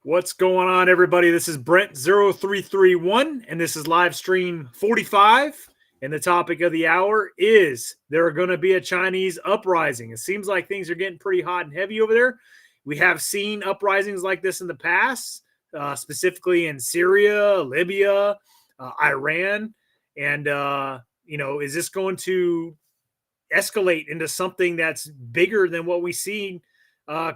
What's going on, everybody? This is Brent0331, and this is live stream 45. And the topic of the hour is there going to be a Chinese uprising. It seems like things are getting pretty hot and heavy over there. We have seen uprisings like this in the past, specifically in Syria, Libya, Iran. And, is this going to escalate into something that's bigger than what we see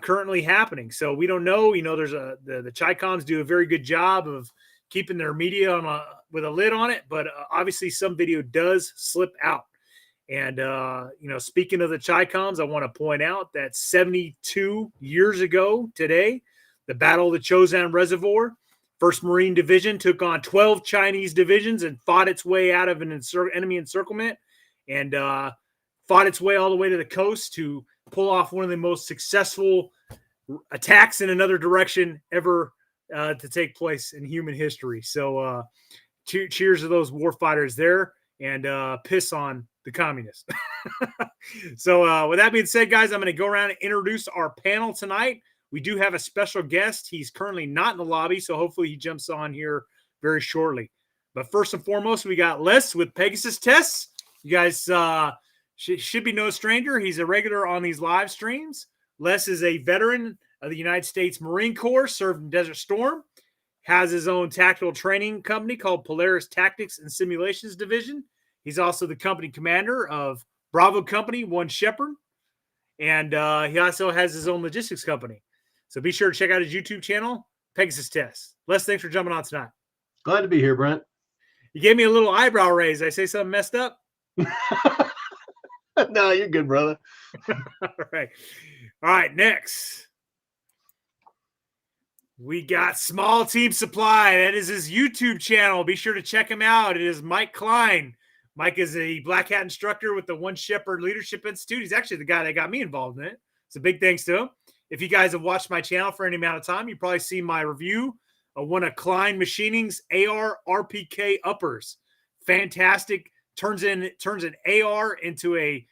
currently happening? So we don't know. There's the Chicoms do a very good job of keeping their media with a lid on it, but obviously some video does slip out. And speaking of the Chicoms, I want to point out that 72 years ago today, the Battle of the Chosin Reservoir, 1st Marine Division took on 12 Chinese divisions and fought its way out of an enemy encirclement and fought its way all the way to the coast to pull off one of the most successful attacks in another direction ever to take place in human history. So cheers to those war fighters there, and piss on the communists. So with that being said, guys, I'm going to go around and introduce our panel tonight. We do have a special guest. He's currently not in the lobby, so hopefully he jumps on here very shortly. But first and foremost, we got Les with Pegasus Tests. You guys should be no stranger. He's a regular on these live streams. Les is a veteran of the United States Marine Corps, served in Desert Storm, has his own tactical training company called Polaris Tactics and Simulations Division. He's also the company commander of Bravo Company, One Shepherd, and he also has his own logistics company. So be sure to check out his YouTube channel, Pegasus Tests. Les, thanks for jumping on tonight. Glad to be here, Brent. You gave me a little eyebrow raise. Did I say something messed up? No, you're good, brother. All right, next. We got Small Team Supply. That is his YouTube channel. Be sure to check him out. It is Mike Klein. Mike is a black hat instructor with the One Shepherd Leadership Institute. He's actually the guy that got me involved in it. It's a big thanks to him. If you guys have watched my channel for any amount of time, you probably seen my review of one of Klein Machining's AR RPK uppers. Fantastic. Turns an AR into a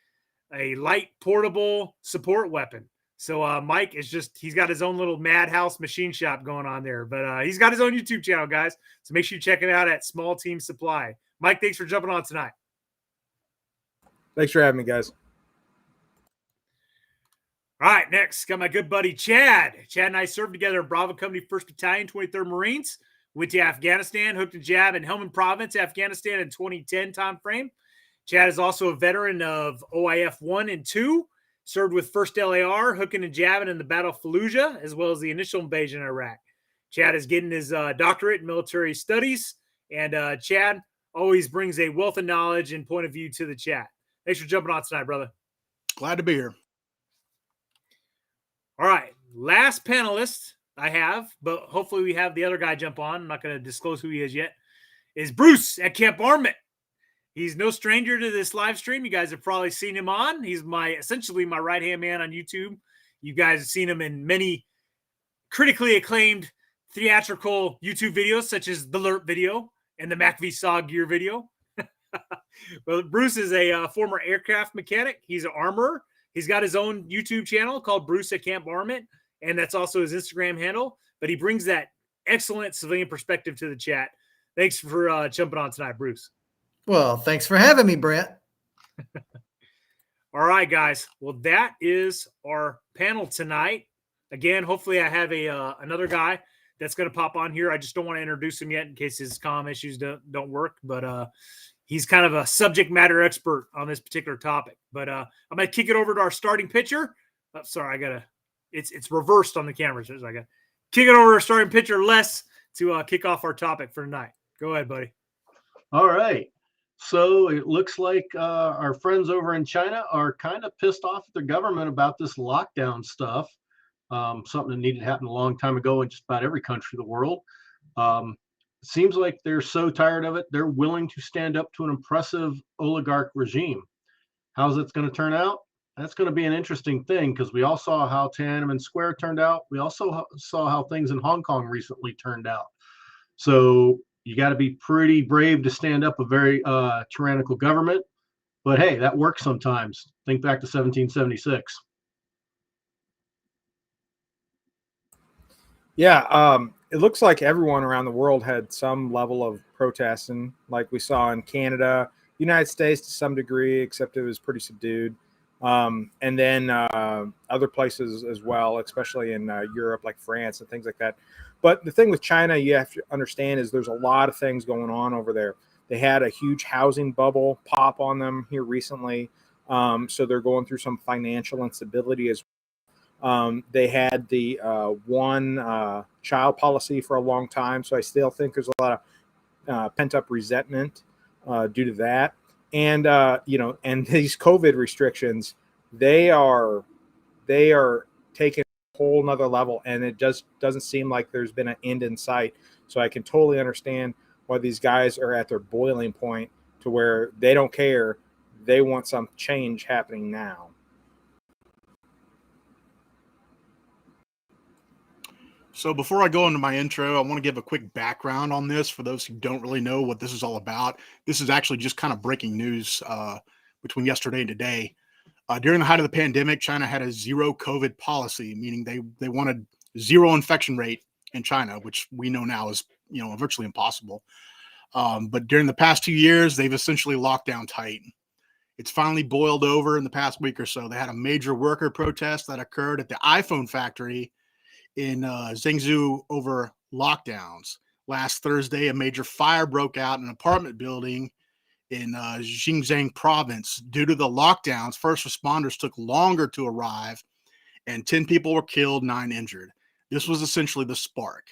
light portable support weapon. So Mike is he's got his own little madhouse machine shop going on there, but he's got his own YouTube channel, guys. So make sure you check it out at Small Team Supply. Mike, thanks for jumping on tonight. Thanks for having me, guys. All right, next, got my good buddy Chad. Chad and I served together in Bravo Company, 1st Battalion, 23rd Marines. Went to Afghanistan, hooked a jab in Helmand Province, Afghanistan in 2010 time frame. Chad is also a veteran of OIF 1 and 2, served with 1st LAR, hooking and jabbing in the Battle of Fallujah, as well as the initial invasion of Iraq. Chad is getting his doctorate in military studies, and Chad always brings a wealth of knowledge and point of view to the chat. Thanks for jumping on tonight, brother. Glad to be here. All right, last panelist I have, but hopefully we have the other guy jump on. I'm not going to disclose who he is yet, is Bruce at Camp Armament. He's no stranger to this live stream. You guys have probably seen him on. He's essentially my right-hand man on YouTube. You guys have seen him in many critically acclaimed theatrical YouTube videos, such as the LERP video and the MACV Saw Gear video. Well, Bruce is a former aircraft mechanic. He's an armorer. He's got his own YouTube channel called Bruce at Camp Armament, and that's also his Instagram handle. But he brings that excellent civilian perspective to the chat. Thanks for jumping on tonight, Bruce. Well, thanks for having me, Brent. All right, guys. Well, that is our panel tonight. Again, hopefully I have another guy that's going to pop on here. I just don't want to introduce him yet in case his comm issues don't work. But he's kind of a subject matter expert on this particular topic. But I'm going to kick it over to our starting pitcher. Oh, sorry, it's reversed on the camera. So I got to kick it over to our starting pitcher, Les, to kick off our topic for tonight. Go ahead, buddy. All right. So it looks like our friends over in China are kind of pissed off at their government about this lockdown stuff. Something that needed to happen a long time ago in just about every country in the world. It seems like they're so tired of it, they're willing to stand up to an impressive oligarch regime. How's it going to turn out? That's going to be an interesting thing because we all saw how Tiananmen Square turned out. We also saw how things in Hong Kong recently turned out. So you got to be pretty brave to stand up a very tyrannical government. But hey, that works sometimes. Think back to 1776. Yeah, it looks like everyone around the world had some level of protesting, like we saw in Canada, United States to some degree, except it was pretty subdued. And then other places as well, especially in Europe, like France and things like that. But the thing with China, you have to understand, is there's a lot of things going on over there. They had a huge housing bubble pop on them here recently. So they're going through some financial instability as they had the one child policy for a long time, so I still think there's a lot of pent up resentment due to that. And and these COVID restrictions, they are taking a whole nother level, and it just doesn't seem like there's been an end in sight. So I can totally understand why these guys are at their boiling point to where they don't care. They want some change happening now. So before I go into my intro, I want to give a quick background on this for those who don't really know what this is all about. This is actually just kind of breaking news between yesterday and today. During the height of the pandemic, China had a zero COVID policy, meaning they wanted zero infection rate in China, which we know now is virtually impossible. But during the past 2 years, they've essentially locked down tight. It's finally boiled over in the past week or so. They had a major worker protest that occurred at the iPhone factory in Zhengzhou over lockdowns. Last Thursday, a major fire broke out in an apartment building in Xinjiang province. Due to the lockdowns, first responders took longer to arrive, and 10 people were killed, 9 injured. This was essentially the spark.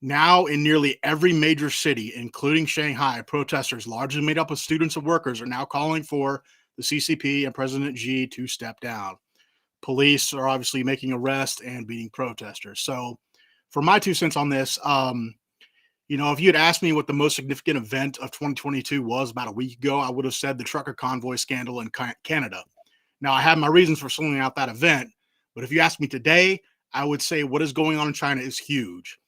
Now, in nearly every major city, including Shanghai, protesters largely made up of students and workers are now calling for the CCP and President Xi to step down. Police are obviously making arrests and beating protesters. So for my 2 cents on this, if you had asked me what the most significant event of 2022 was about a week ago, I would have said the trucker convoy scandal in Canada. Now, I have my reasons for singling out that event, but if you ask me today, I would say what is going on in China is huge.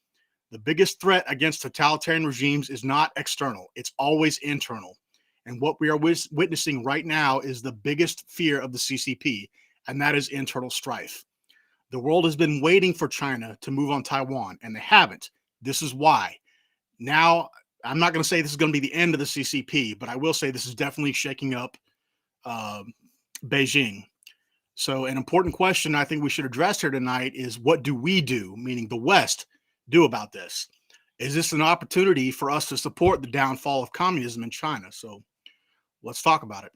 The biggest threat against totalitarian regimes is not external. It's always internal. And what we are witnessing right now is the biggest fear of the CCP, and that is internal strife. The world has been waiting for China to move on Taiwan, and they haven't. This is why. Now, I'm not going to say this is going to be the end of the CCP, but I will say this is definitely shaking up Beijing. So an important question I think we should address here tonight is, what do we do, meaning the West, do about this? Is this an opportunity for us to support the downfall of communism in China? So let's talk about it.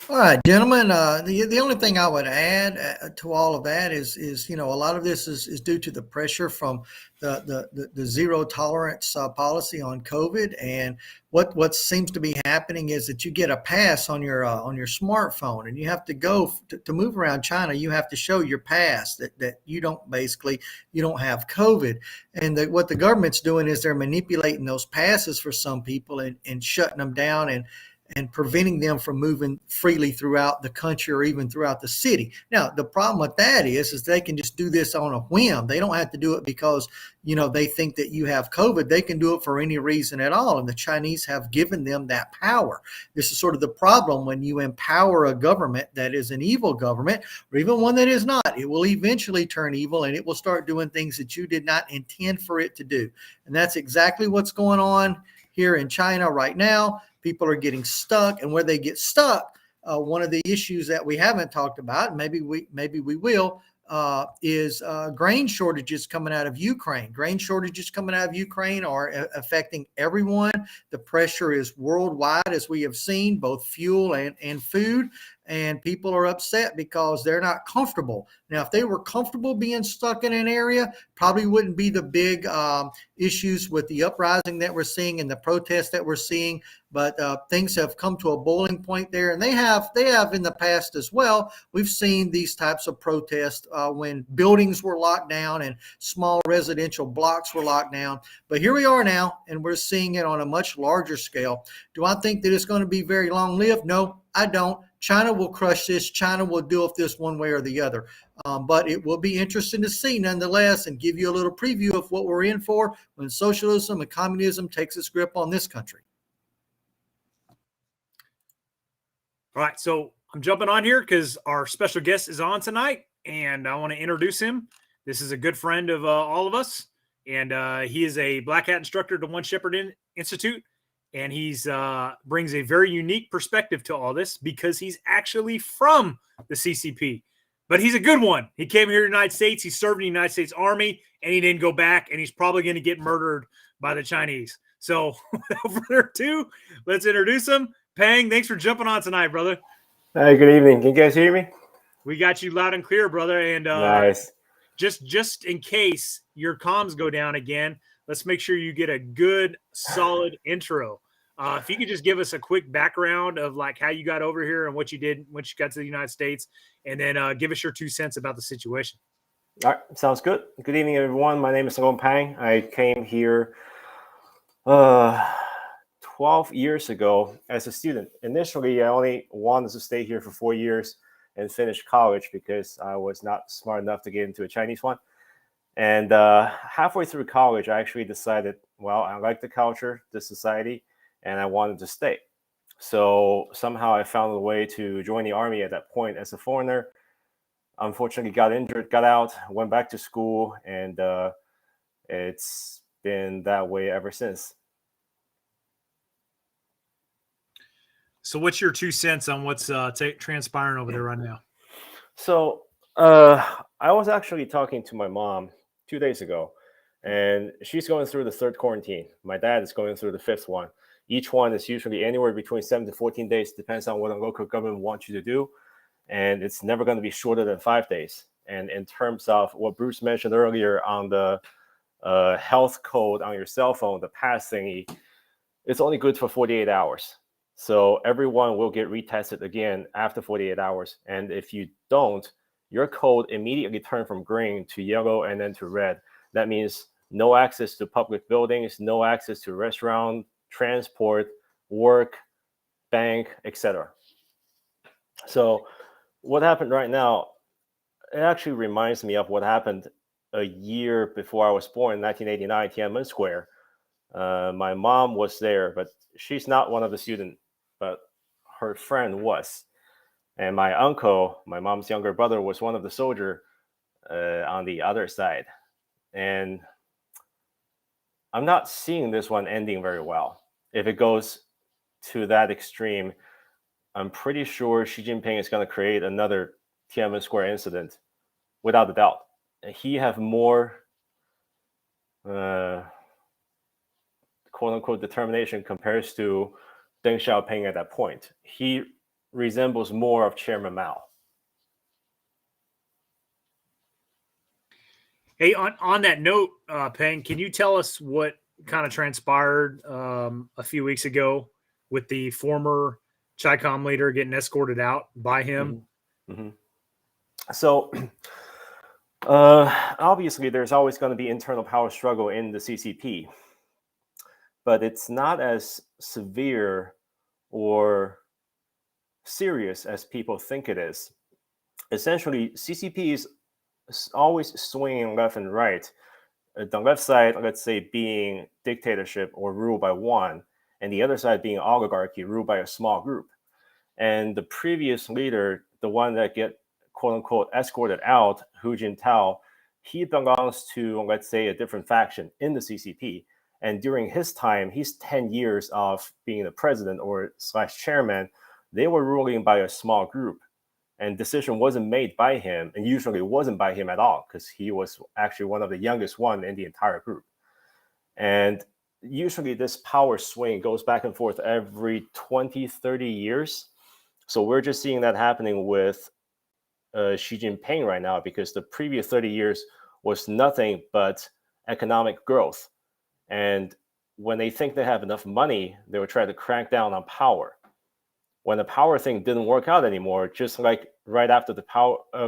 All right, gentlemen. The only thing I would add to all of that is a lot of this is due to the pressure from the zero tolerance policy on COVID, and what seems to be happening is that you get a pass on your smartphone, and you have to go to move around China. You have to show your pass that you don't have COVID, and what the government's doing is they're manipulating those passes for some people and shutting them down and preventing them from moving freely throughout the country or even throughout the city. Now, the problem with that is they can just do this on a whim. They don't have to do it because, they think that you have COVID. They can do it for any reason at all. And the Chinese have given them that power. This is sort of the problem when you empower a government that is an evil government, or even one that is not. It will eventually turn evil, and it will start doing things that you did not intend for it to do. And that's exactly what's going on here in China right now. People are getting stuck, and where they get stuck, one of the issues that we haven't talked about, maybe we will, is grain shortages coming out of Ukraine. Grain shortages coming out of Ukraine are affecting everyone. The pressure is worldwide, as we have seen, both fuel and food. And people are upset because they're not comfortable. Now, if they were comfortable being stuck in an area, probably wouldn't be the big issues with the uprising that we're seeing and the protests that we're seeing. But things have come to a boiling point there, and they have in the past as well. We've seen these types of protests when buildings were locked down and small residential blocks were locked down. But here we are now, and we're seeing it on a much larger scale. Do I think that it's going to be very long-lived? No, I don't. China will crush this. China will deal with this one way or the other. But it will be interesting to see nonetheless, and give you a little preview of what we're in for when socialism and communism takes its grip on this country. All right. So I'm jumping on here because our special guest is on tonight, and I want to introduce him. This is a good friend of all of us, and he is a black hat instructor at the One Shepherd Institute, and he's brings a very unique perspective to all this because he's actually from the CCP, but he's a good one. He came here to the United States. He served in the United States Army, and he didn't go back, and he's probably going to get murdered by the Chinese. So without further ado, let's introduce him. Pang, thanks for jumping on tonight, brother. Hi, good evening. Can you guys hear me? We got you loud and clear, brother. And Nice. just in case your comms go down again, let's make sure you get a good, solid intro. If you could just give us a quick background of like how you got over here and what you did once you got to the United States, and then give us your 2 cents about the situation. All right, sounds good. Good evening, everyone. My name is Pang. I came here 12 years ago as a student. Initially, I only wanted to stay here for 4 years and finish college because I was not smart enough to get into a Chinese one. And halfway through college, I actually decided, well, I like the culture, the society, and I wanted to stay. So somehow I found a way to join the army at that point as a foreigner. Unfortunately, got injured, got out, went back to school, and it's been that way ever since. So what's your 2 cents on what's transpiring over there right now? So I was actually talking to my mom 2 days ago, and she's going through the 3rd quarantine. My dad is going through the 5th one. Each one is usually anywhere between 7 to 14 days, depends on what the local government wants you to do. And it's never going to be shorter than 5 days. And in terms of what Bruce mentioned earlier on the health code on your cell phone, the pass thingy, it's only good for 48 hours. So everyone will get retested again after 48 hours. And if you don't, your code immediately turns from green to yellow and then to red. That means no access to public buildings, no access to restaurant, transport, work, bank, etc. So what happened right now, it actually reminds me of what happened a year before I was born in 1989, Tiananmen Square. My mom was there, but she's not one of the students, but her friend was. And my uncle, my mom's younger brother, was one of the soldiers on the other side. And I'm not seeing this one ending very well. If it goes to that extreme, I'm pretty sure Xi Jinping is going to create another Tiananmen Square incident, without a doubt. He have more quote unquote determination compares to Deng Xiaoping at that point. He resembles more of Chairman Mao. Hey, on that note, Peng, can you tell us what kind of transpired a few weeks ago with the former Chicom leader getting escorted out by him? Mm-hmm. Mm-hmm. So obviously there's always going to be internal power struggle in the CCP, but it's not as severe or serious as people think it is. Essentially, CCP is always swinging left and right. The left side, let's say, being dictatorship or rule by one, and the other side being oligarchy, ruled by a small group. And the previous leader, the one that get quote unquote escorted out, Hu Jintao, he belongs to, let's say, a different faction in the CCP. And during his time, his 10 years of being the president or / chairman, they were ruling by a small group. And decision wasn't made by him, and usually wasn't by him at all, because he was actually one of the youngest one in the entire group. And usually this power swing goes back and forth every 20, 30 years. So we're just seeing that happening with Xi Jinping right now, because the previous 30 years was nothing but economic growth. And when they think they have enough money, they will try to crack down on power. When the power thing didn't work out anymore, just like right after the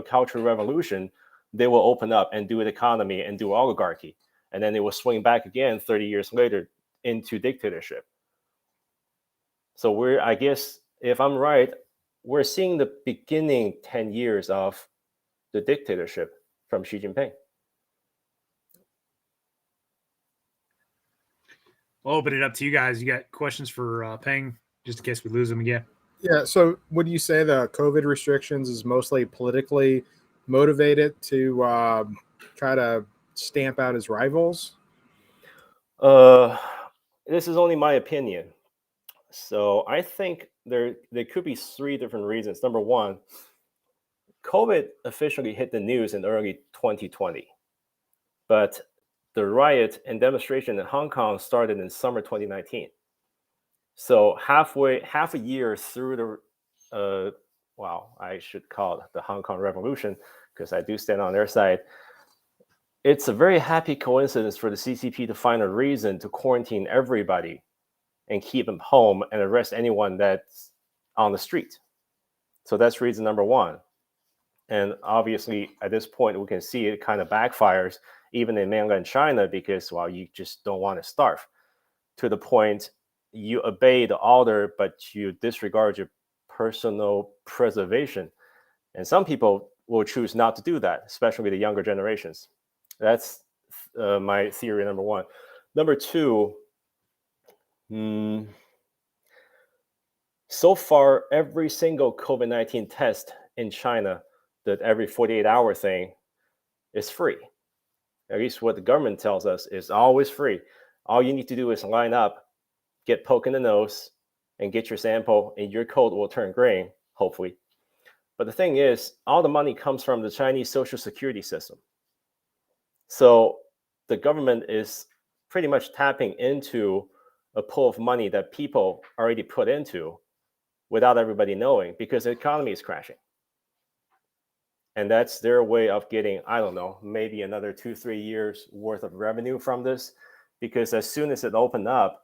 Cultural Revolution, they will open up and do an economy and do oligarchy. And then they will swing back again 30 years later into dictatorship. So I guess, if I'm right, we're seeing the beginning 10 years of the dictatorship from Xi Jinping. I'll open it up to you guys. You got questions for Peng, just in case we lose him again? Yeah. So would you say the COVID restrictions is mostly politically motivated to try to stamp out his rivals? Uh, this is only my opinion. So I think there could be three different reasons. Number one, COVID officially hit the news in early 2020, but the riot and demonstration in Hong Kong started in summer 2019. So half a year through I should call it the Hong Kong Revolution because I do stand on their side. It's a very happy coincidence for the CCP to find a reason to quarantine everybody and keep them home and arrest anyone that's on the street. So that's reason number one. And obviously, at this point, we can see it kind of backfires even in mainland China because, well, you just don't want to starve to the point you obey the order, but you disregard your personal preservation. And some people will choose not to do that, especially the younger generations. That's my theory, number one. Number two, so far, every single COVID-19 test in China, that every 48-hour thing, is free. At least what the government tells us is always free. All you need to do is line up, get poked in the nose, and get your sample, and your code will turn green, hopefully. But the thing is, all the money comes from the Chinese social security system. So the government is pretty much tapping into a pool of money that people already put into without everybody knowing because the economy is crashing. And that's their way of getting, I don't know, maybe another 2-3 years worth of revenue from this. Because as soon as it opened up,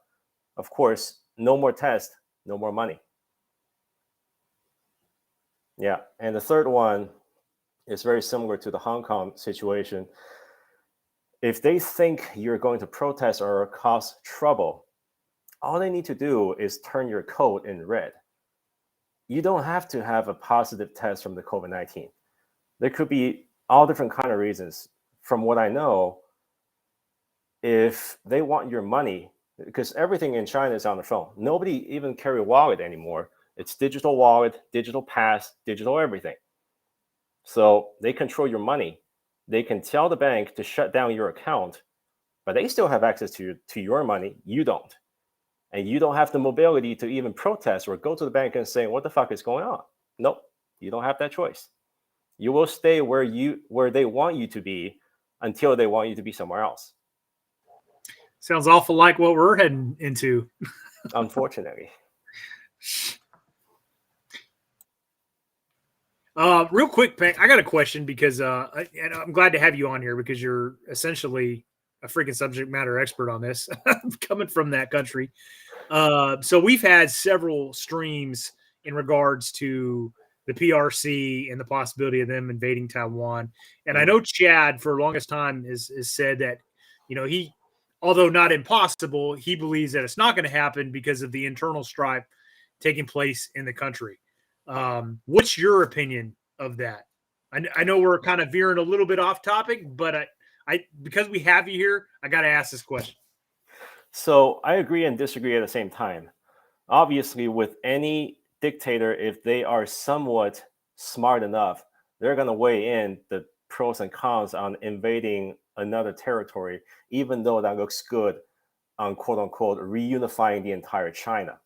of course, no more tests, no more money. Yeah. And the third one is very similar to the Hong Kong situation. If they think you're going to protest or cause trouble, all they need to do is turn your code in red. You don't have to have a positive test from the COVID-19. There could be all different kind of reasons. From what I know, if they want your money, because everything in China is on the phone. Nobody even carry a wallet anymore. It's digital wallet, digital pass, digital everything. So they control your money. They can tell the bank to shut down your account, but they still have access to your money. You don't. And you don't have the mobility to even protest or go to the bank and say, what the fuck is going on? Nope, you don't have that choice. You will stay where they want you to be until they want you to be somewhere else. Sounds awful like what we're heading into. Unfortunately. Real quick, Pank, I got a question because and I'm glad to have you on here because you're essentially a freaking subject matter expert on this, coming from that country. So we've had several streams in regards to the PRC and the possibility of them invading Taiwan. And I know Chad, for the longest time, has said that, he, although not impossible, he believes that it's not going to happen because of the internal strife taking place in the country. What's your opinion of that? I know we're kind of veering a little bit off topic, but I because we have you here, I got to ask this question. So I agree and disagree at the same time. Obviously, with any dictator, if they are somewhat smart enough, they're going to weigh in the pros and cons on invading another territory, even though that looks good on quote unquote reunifying the entire China.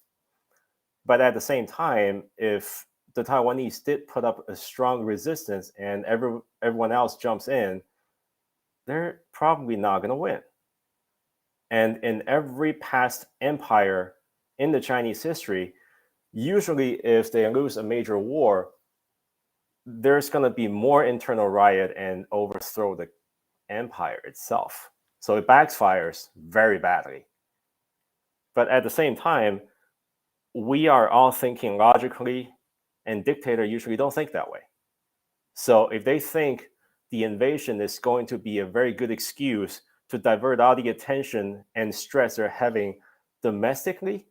But at the same time, if the Taiwanese did put up a strong resistance and everyone else jumps in, they're probably not going to win. And in every past empire in the Chinese history, usually if they lose a major war, there's going to be more internal riot and overthrow the empire itself. So it backfires very badly. But at the same time, we are all thinking logically, and dictators usually don't think that way. So if they think the invasion is going to be a very good excuse to divert all the attention and stress they're having domestically,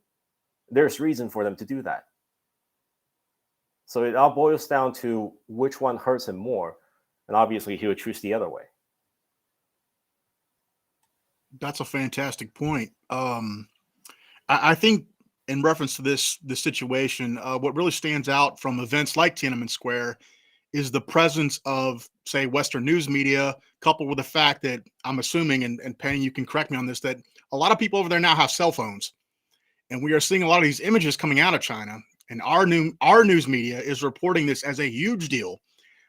there's reason for them to do that. So it all boils down to which one hurts him more. And obviously he would choose the other way. That's a fantastic point. I think in reference to this situation, what really stands out from events like Tiananmen Square is the presence of, say, Western news media, coupled with the fact that I'm assuming, and Penny, you can correct me on this, that a lot of people over there now have cell phones, and we are seeing a lot of these images coming out of China. And our news media is reporting this as a huge deal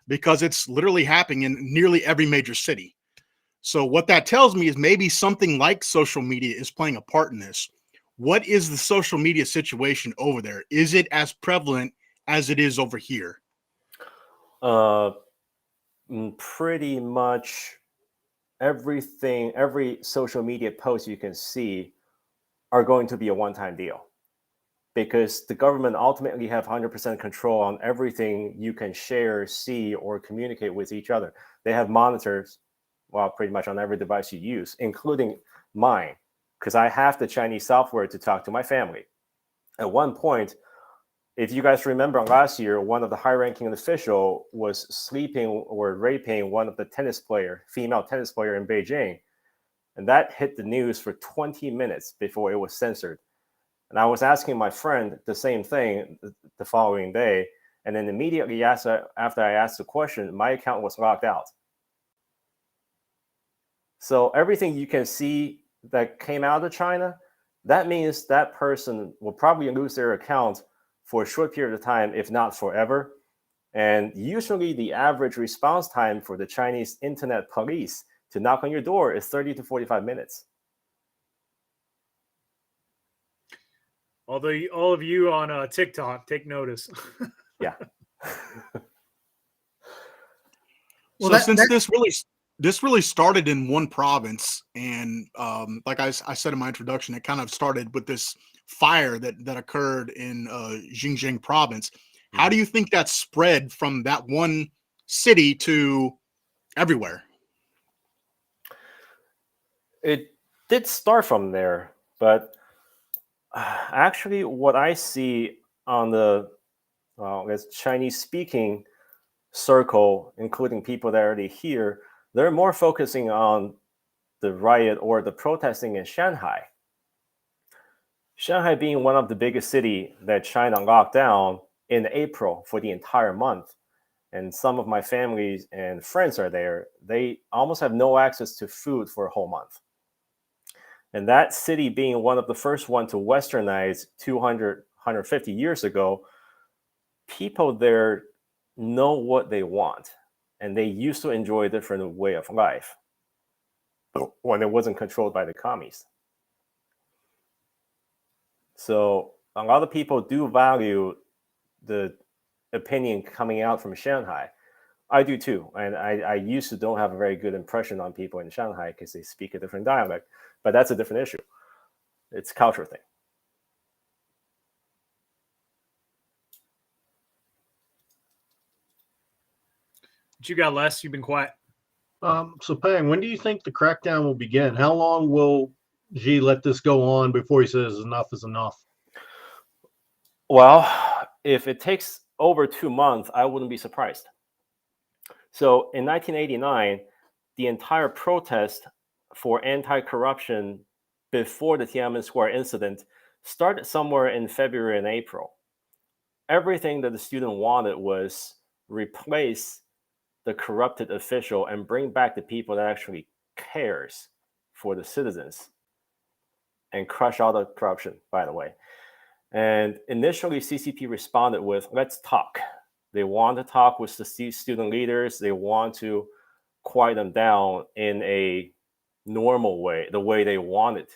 because it's literally happening in nearly every major city. So what that tells me is maybe something like social media is playing a part in this. What is the social media situation over there? Is it as prevalent as it is over here? Pretty much everything, every social media post you can see are going to be a one-time deal, because the government ultimately have 100% control on everything you can share, see, or communicate with each other. They have monitors, well, pretty much on every device you use, including mine, because I have the Chinese software to talk to my family. At one point, if you guys remember last year, one of the high-ranking official was sleeping or raping one of the female tennis player in Beijing. And that hit the news for 20 minutes before it was censored. And I was asking my friend the same thing the following day. And then immediately after I asked the question, my account was locked out. So everything you can see that came out of China, that means that person will probably lose their account for a short period of time, if not forever. And usually the average response time for the Chinese internet police to knock on your door is 30 to 45 minutes. Although all of you on TikTok, take notice. Yeah. Well, so this really started in one province, and like I said in my introduction, it kind of started with this fire that occurred in Xinjiang province. How do you think that spread from that one city to everywhere? It did start from there, but actually what I see on the Chinese-speaking circle, including people that are already here, they're more focusing on the riot or the protesting in Shanghai. Shanghai being one of the biggest cities that China locked down in April for the entire month. And some of my families and friends are there. They almost have no access to food for a whole month. And that city being one of the first one to westernize 200, 150 years ago, people there know what they want. And they used to enjoy a different way of life when it wasn't controlled by the commies. So a lot of people do value the opinion coming out from Shanghai. I do too. And I used to don't have a very good impression on people in Shanghai because they speak a different dialect, but that's a different issue. It's a culture thing. What you got, Les? You've been quiet. So Pang, when do you think the crackdown will begin? How long will Xi let this go on before he says enough is enough? Well, if it takes over 2 months, I wouldn't be surprised. So in 1989, the entire protest for anti-corruption before the Tiananmen Square incident started somewhere in February and April. Everything that the student wanted was replace the corrupted official and bring back the people that actually cares for the citizens and crush all the corruption, by the way. And initially, CCP responded with, let's talk. They want to talk with the student leaders. They want to quiet them down in a normal way, the way they wanted,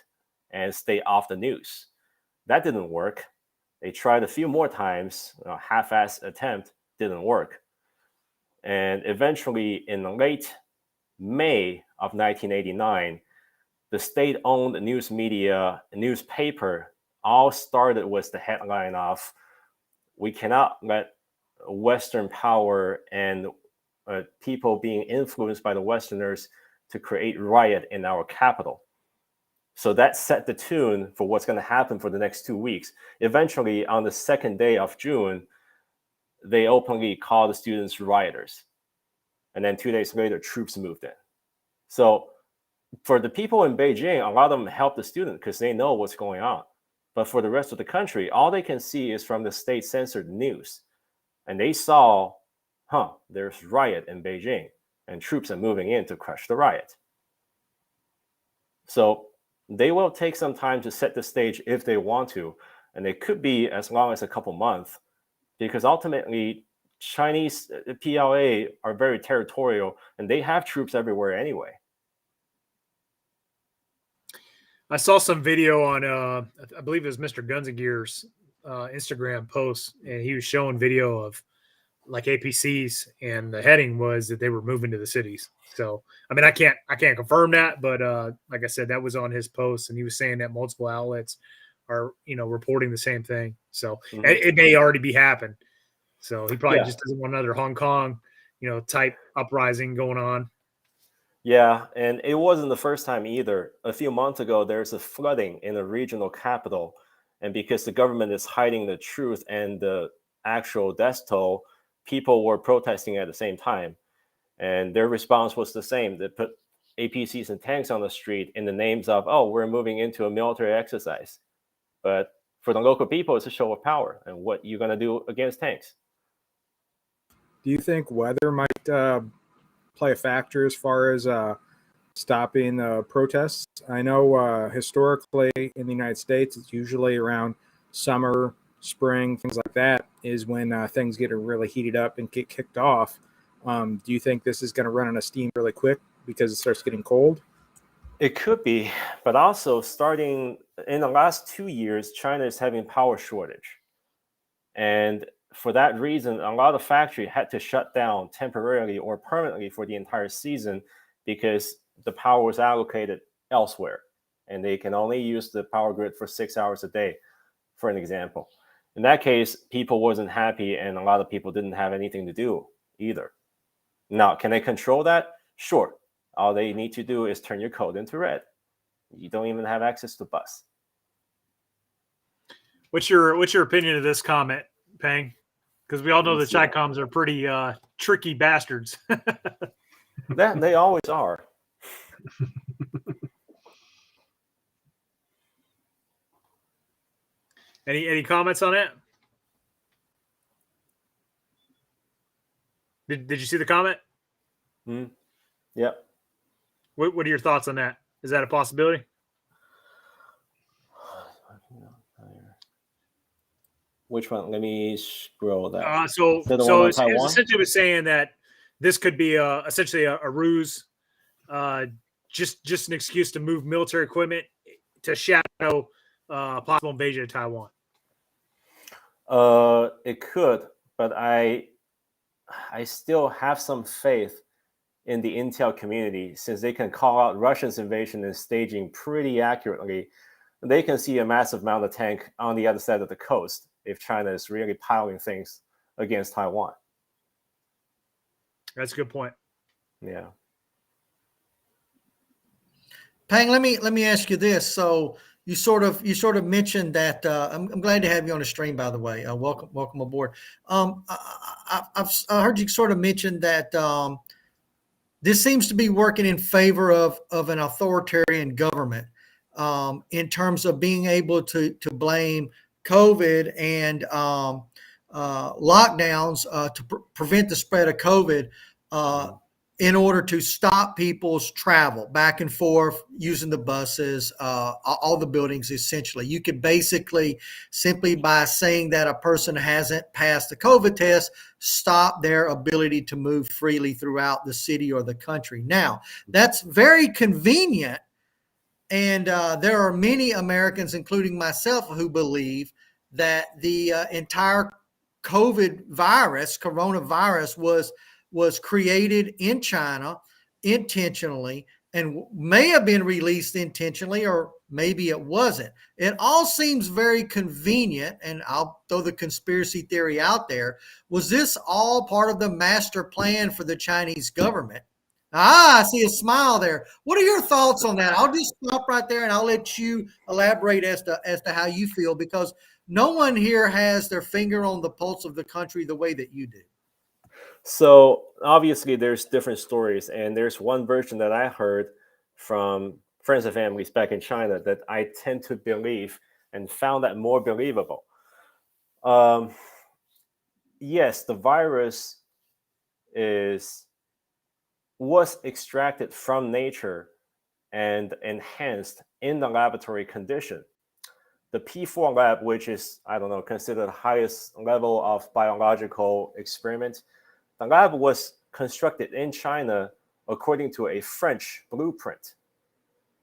and stay off the news. That didn't work. They tried a few more times, half-assed attempt, didn't work. And eventually, in late May of 1989, the state-owned news media, newspaper, all started with the headline of, we cannot let Western power and people being influenced by the Westerners to create riot in our capital. So that set the tune for what's going to happen for the next 2 weeks. Eventually, on the second day of June, they openly called the students rioters. And then 2 days later, troops moved in. So for the people in Beijing, a lot of them help the students because they know what's going on. But for the rest of the country, all they can see is from the state-censored news. And they saw, there's riot in Beijing, and troops are moving in to crush the riot. So they will take some time to set the stage if they want to, and it could be as long as a couple months, because ultimately Chinese PLA are very territorial, and they have troops everywhere anyway. I saw some video on, I believe it was Mr. Guns and Gear's Instagram post, and he was showing video of like APCs, and the heading was that they were moving to the cities. So, I mean, I can't confirm that, but like I said, that was on his post, and he was saying that multiple outlets are, reporting the same thing. So it may already be happened. So he probably just doesn't want another Hong Kong, type uprising going on. Yeah, and it wasn't the first time either. A few months ago, there's a flooding in a regional capital, and because the government is hiding the truth and the actual death toll, people were protesting at the same time, and their response was the same. They put APCs and tanks on the street in the names of, we're moving into a military exercise. But for the local people, it's a show of power, and what you're going to do against tanks. Do you think weather might play a factor as far as stopping the protests? I know historically in the United States, it's usually around summer, spring, things like that is when things get really heated up and get kicked off. Do you think this is going to run on a steam really quick because it starts getting cold? It could be, but also starting in the last 2 years, China is having power shortage. And for that reason, a lot of factories had to shut down temporarily or permanently for the entire season because the power was allocated elsewhere. And they can only use the power grid for 6 hours a day, for an example. In that case, people wasn't happy, and a lot of people didn't have anything to do either. Now, can they control that? Sure. All they need to do is turn your code into red. You don't even have access to bus. What's your opinion of this comment, Peng? Because we all know the Chicoms are pretty tricky bastards. That they always are. Any comments on it? Did you see the comment? Yep. What are your thoughts on that? Is that a possibility? Which one? Let me scroll that. So it's essentially was saying that this could be essentially a ruse, just an excuse to move military equipment to shadow possible invasion of Taiwan. It could, but I still have some faith in the intel community, since they can call out Russia's invasion and staging pretty accurately. They can see a massive amount of tank on the other side of the coast if China is really piling things against Taiwan. That's a good point. Yeah. Peng, let me ask you this. So you sort of mentioned that. I'm glad to have you on the stream, by the way. Welcome aboard. I've heard you sort of mention that this seems to be working in favor of an authoritarian government in terms of being able to blame COVID and lockdowns to prevent the spread of COVID in order to stop people's travel back and forth using the buses, all the buildings. Essentially, you could basically, simply by saying that a person hasn't passed the COVID test, stop their ability to move freely throughout the city or the country. Now, that's very convenient. And there are many Americans, including myself, who believe that the entire coronavirus was created in China intentionally and may have been released intentionally, or maybe it wasn't. It all seems very convenient, and I'll throw the conspiracy theory out there. Was this all part of the master plan for the Chinese government? I see a smile there. What are your thoughts on that? I'll just stop right there and I'll let you elaborate as to how you feel, because no one here has their finger on the pulse of the country the way that you do. So obviously there's different stories, and there's one version that I heard from friends and families back in China that I tend to believe and found that more believable. Yes, the virus was extracted from nature and enhanced in the laboratory condition. The P4 lab, which is, I don't know, considered the highest level of biological experiment, the lab was constructed in China according to a French blueprint,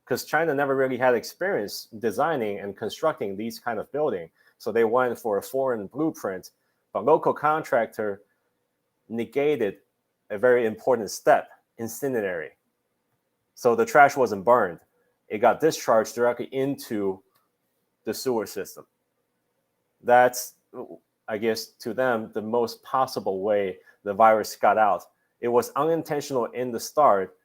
because China never really had experience designing and constructing these kind of building. So they went for a foreign blueprint, but local contractor negated a very important step, incinerary. So the trash wasn't burned. It got discharged directly into the sewer system. That's, I guess, to them, the most possible way the virus got out. It was unintentional in the start,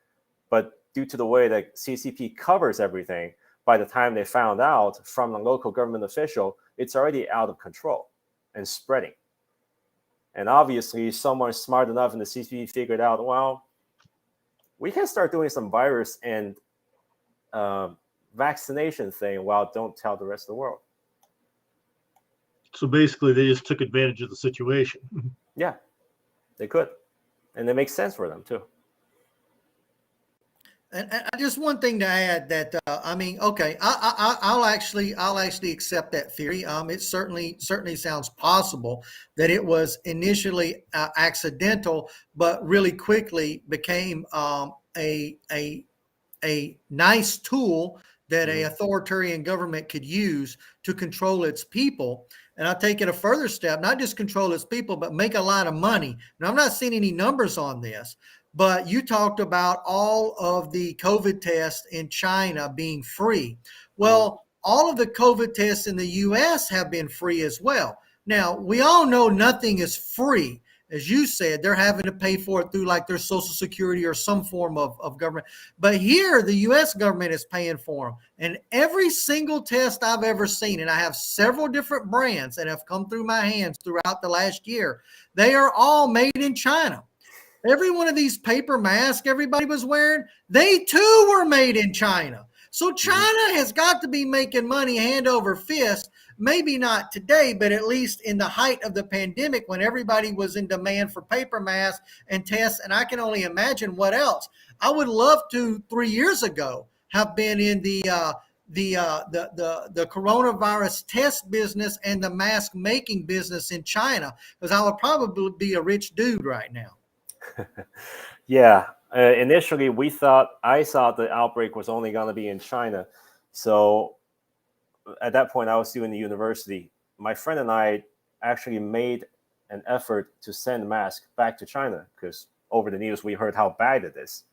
but due to the way that CCP covers everything, by the time they found out from a local government official, it's already out of control and spreading. And obviously, someone smart enough in the CCP figured out, well, we can start doing some virus and vaccination thing while don't tell the rest of the world. So basically, they just took advantage of the situation. Yeah, they could. And it makes sense for them, too. And just one thing to add that I mean, okay, I'll actually accept that theory. It certainly sounds possible that it was initially accidental, but really quickly became a nice tool that a authoritarian government could use to control its people. And I'll take it a further step, not just control its people, but make a lot of money. Now, I'm not seeing any numbers on this, but you talked about all of the COVID tests in China being free. Well, all of the COVID tests in the U.S. have been free as well. Now, we all know nothing is free. As you said, they're having to pay for it through like their Social Security or some form of government. But here, the U.S. government is paying for them. And every single test I've ever seen, and I have several different brands that have come through my hands throughout the last year, they are all made in China. Every one of these paper masks everybody was wearing, they too were made in China. So China has got to be making money hand over fist. Maybe not today, but at least in the height of the pandemic when everybody was in demand for paper masks and tests. And I can only imagine what else. I would love to 3 years ago have been in the coronavirus test business and the mask making business in China, because I would probably be a rich dude right now. Yeah. Initially, I thought the outbreak was only going to be in China. So at that point, I was still in the university. My friend and I actually made an effort to send masks back to China because over the news, we heard how bad it is.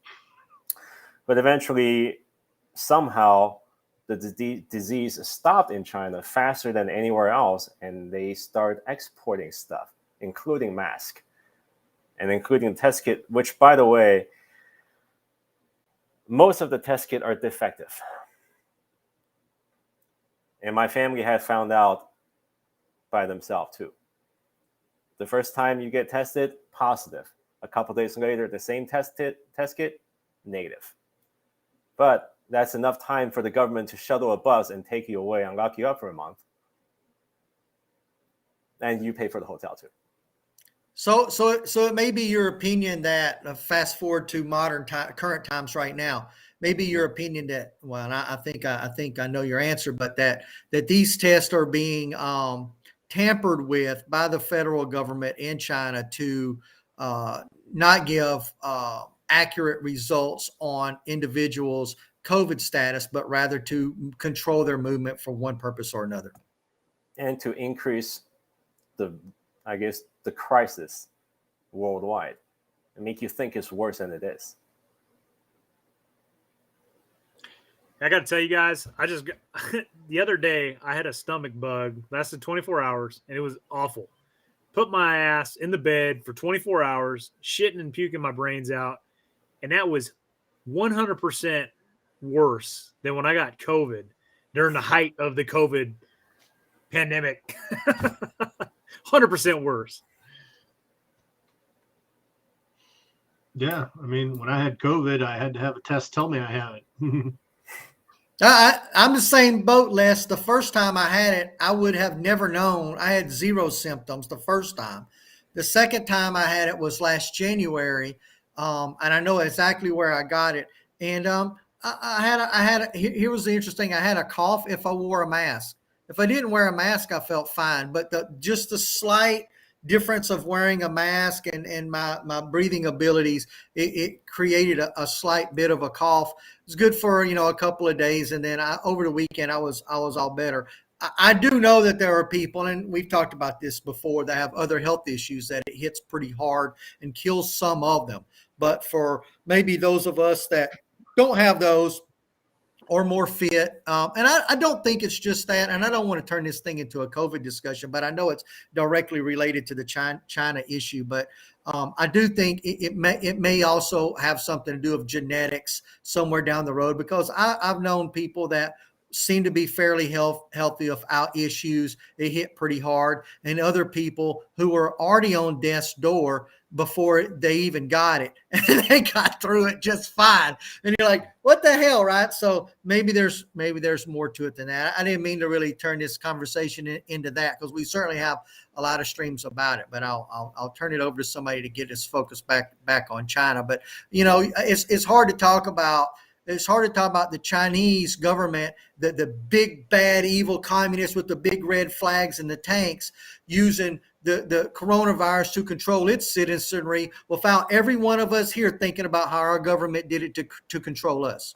But eventually, somehow, the disease stopped in China faster than anywhere else, and they started exporting stuff, including masks and including test kit, which, by the way, most of the test kit are defective. And my family had found out by themselves too. The first time you get tested, positive. A couple days later, the same test kit, negative. But that's enough time for the government to shuttle a bus and take you away and lock you up for a month. And you pay for the hotel too. So it may be your opinion that fast forward to current times right now, maybe your opinion that, well, I think I know your answer, but that these tests are being tampered with by the federal government in China to not give accurate results on individuals' COVID status, but rather to control their movement for one purpose or another. And to increase the crisis worldwide and make you think it's worse than it is. I got to tell you guys, the other day I had a stomach bug, lasted 24 hours, and it was awful. Put my ass in the bed for 24 hours, shitting and puking my brains out, and that was 100% worse than when I got COVID during the height of the COVID pandemic. 100% worse. Yeah, I mean, when I had COVID, I had to have a test tell me I had it. I'm the same boat, Les. The first time I had it, I would have never known. I had zero symptoms the first time. The second time I had it was last January, and I know exactly where I got it. And here was the interesting. I had a cough if I wore a mask. If I didn't wear a mask, I felt fine. But just the slight difference of wearing a mask and my breathing abilities, it created a slight bit of a cough. It was good for a couple of days, and then over the weekend I was all better. I do know that there are people, and we've talked about this before, that have other health issues that it hits pretty hard and kills some of them. But for maybe those of us that don't have those or more fit, and I don't think it's just that, and I don't want to turn this thing into a COVID discussion, but I know it's directly related to the China issue. But I do think it may also have something to do with genetics somewhere down the road, because I've known people that seem to be fairly healthy without issues. It hit pretty hard, and other people who were already on death's door before they even got it, and they got through it just fine. And you're like, what the hell, right? So maybe there's more to it than that. I didn't mean to really turn this conversation into that, because we certainly have a lot of streams about it. But I'll turn it over to somebody to get us focused back on China. But it's hard to talk about. It's hard to talk about the Chinese government, the big, bad, evil communists with the big red flags and the tanks, using the coronavirus to control its citizenry, without every one of us here thinking about how our government did it to control us.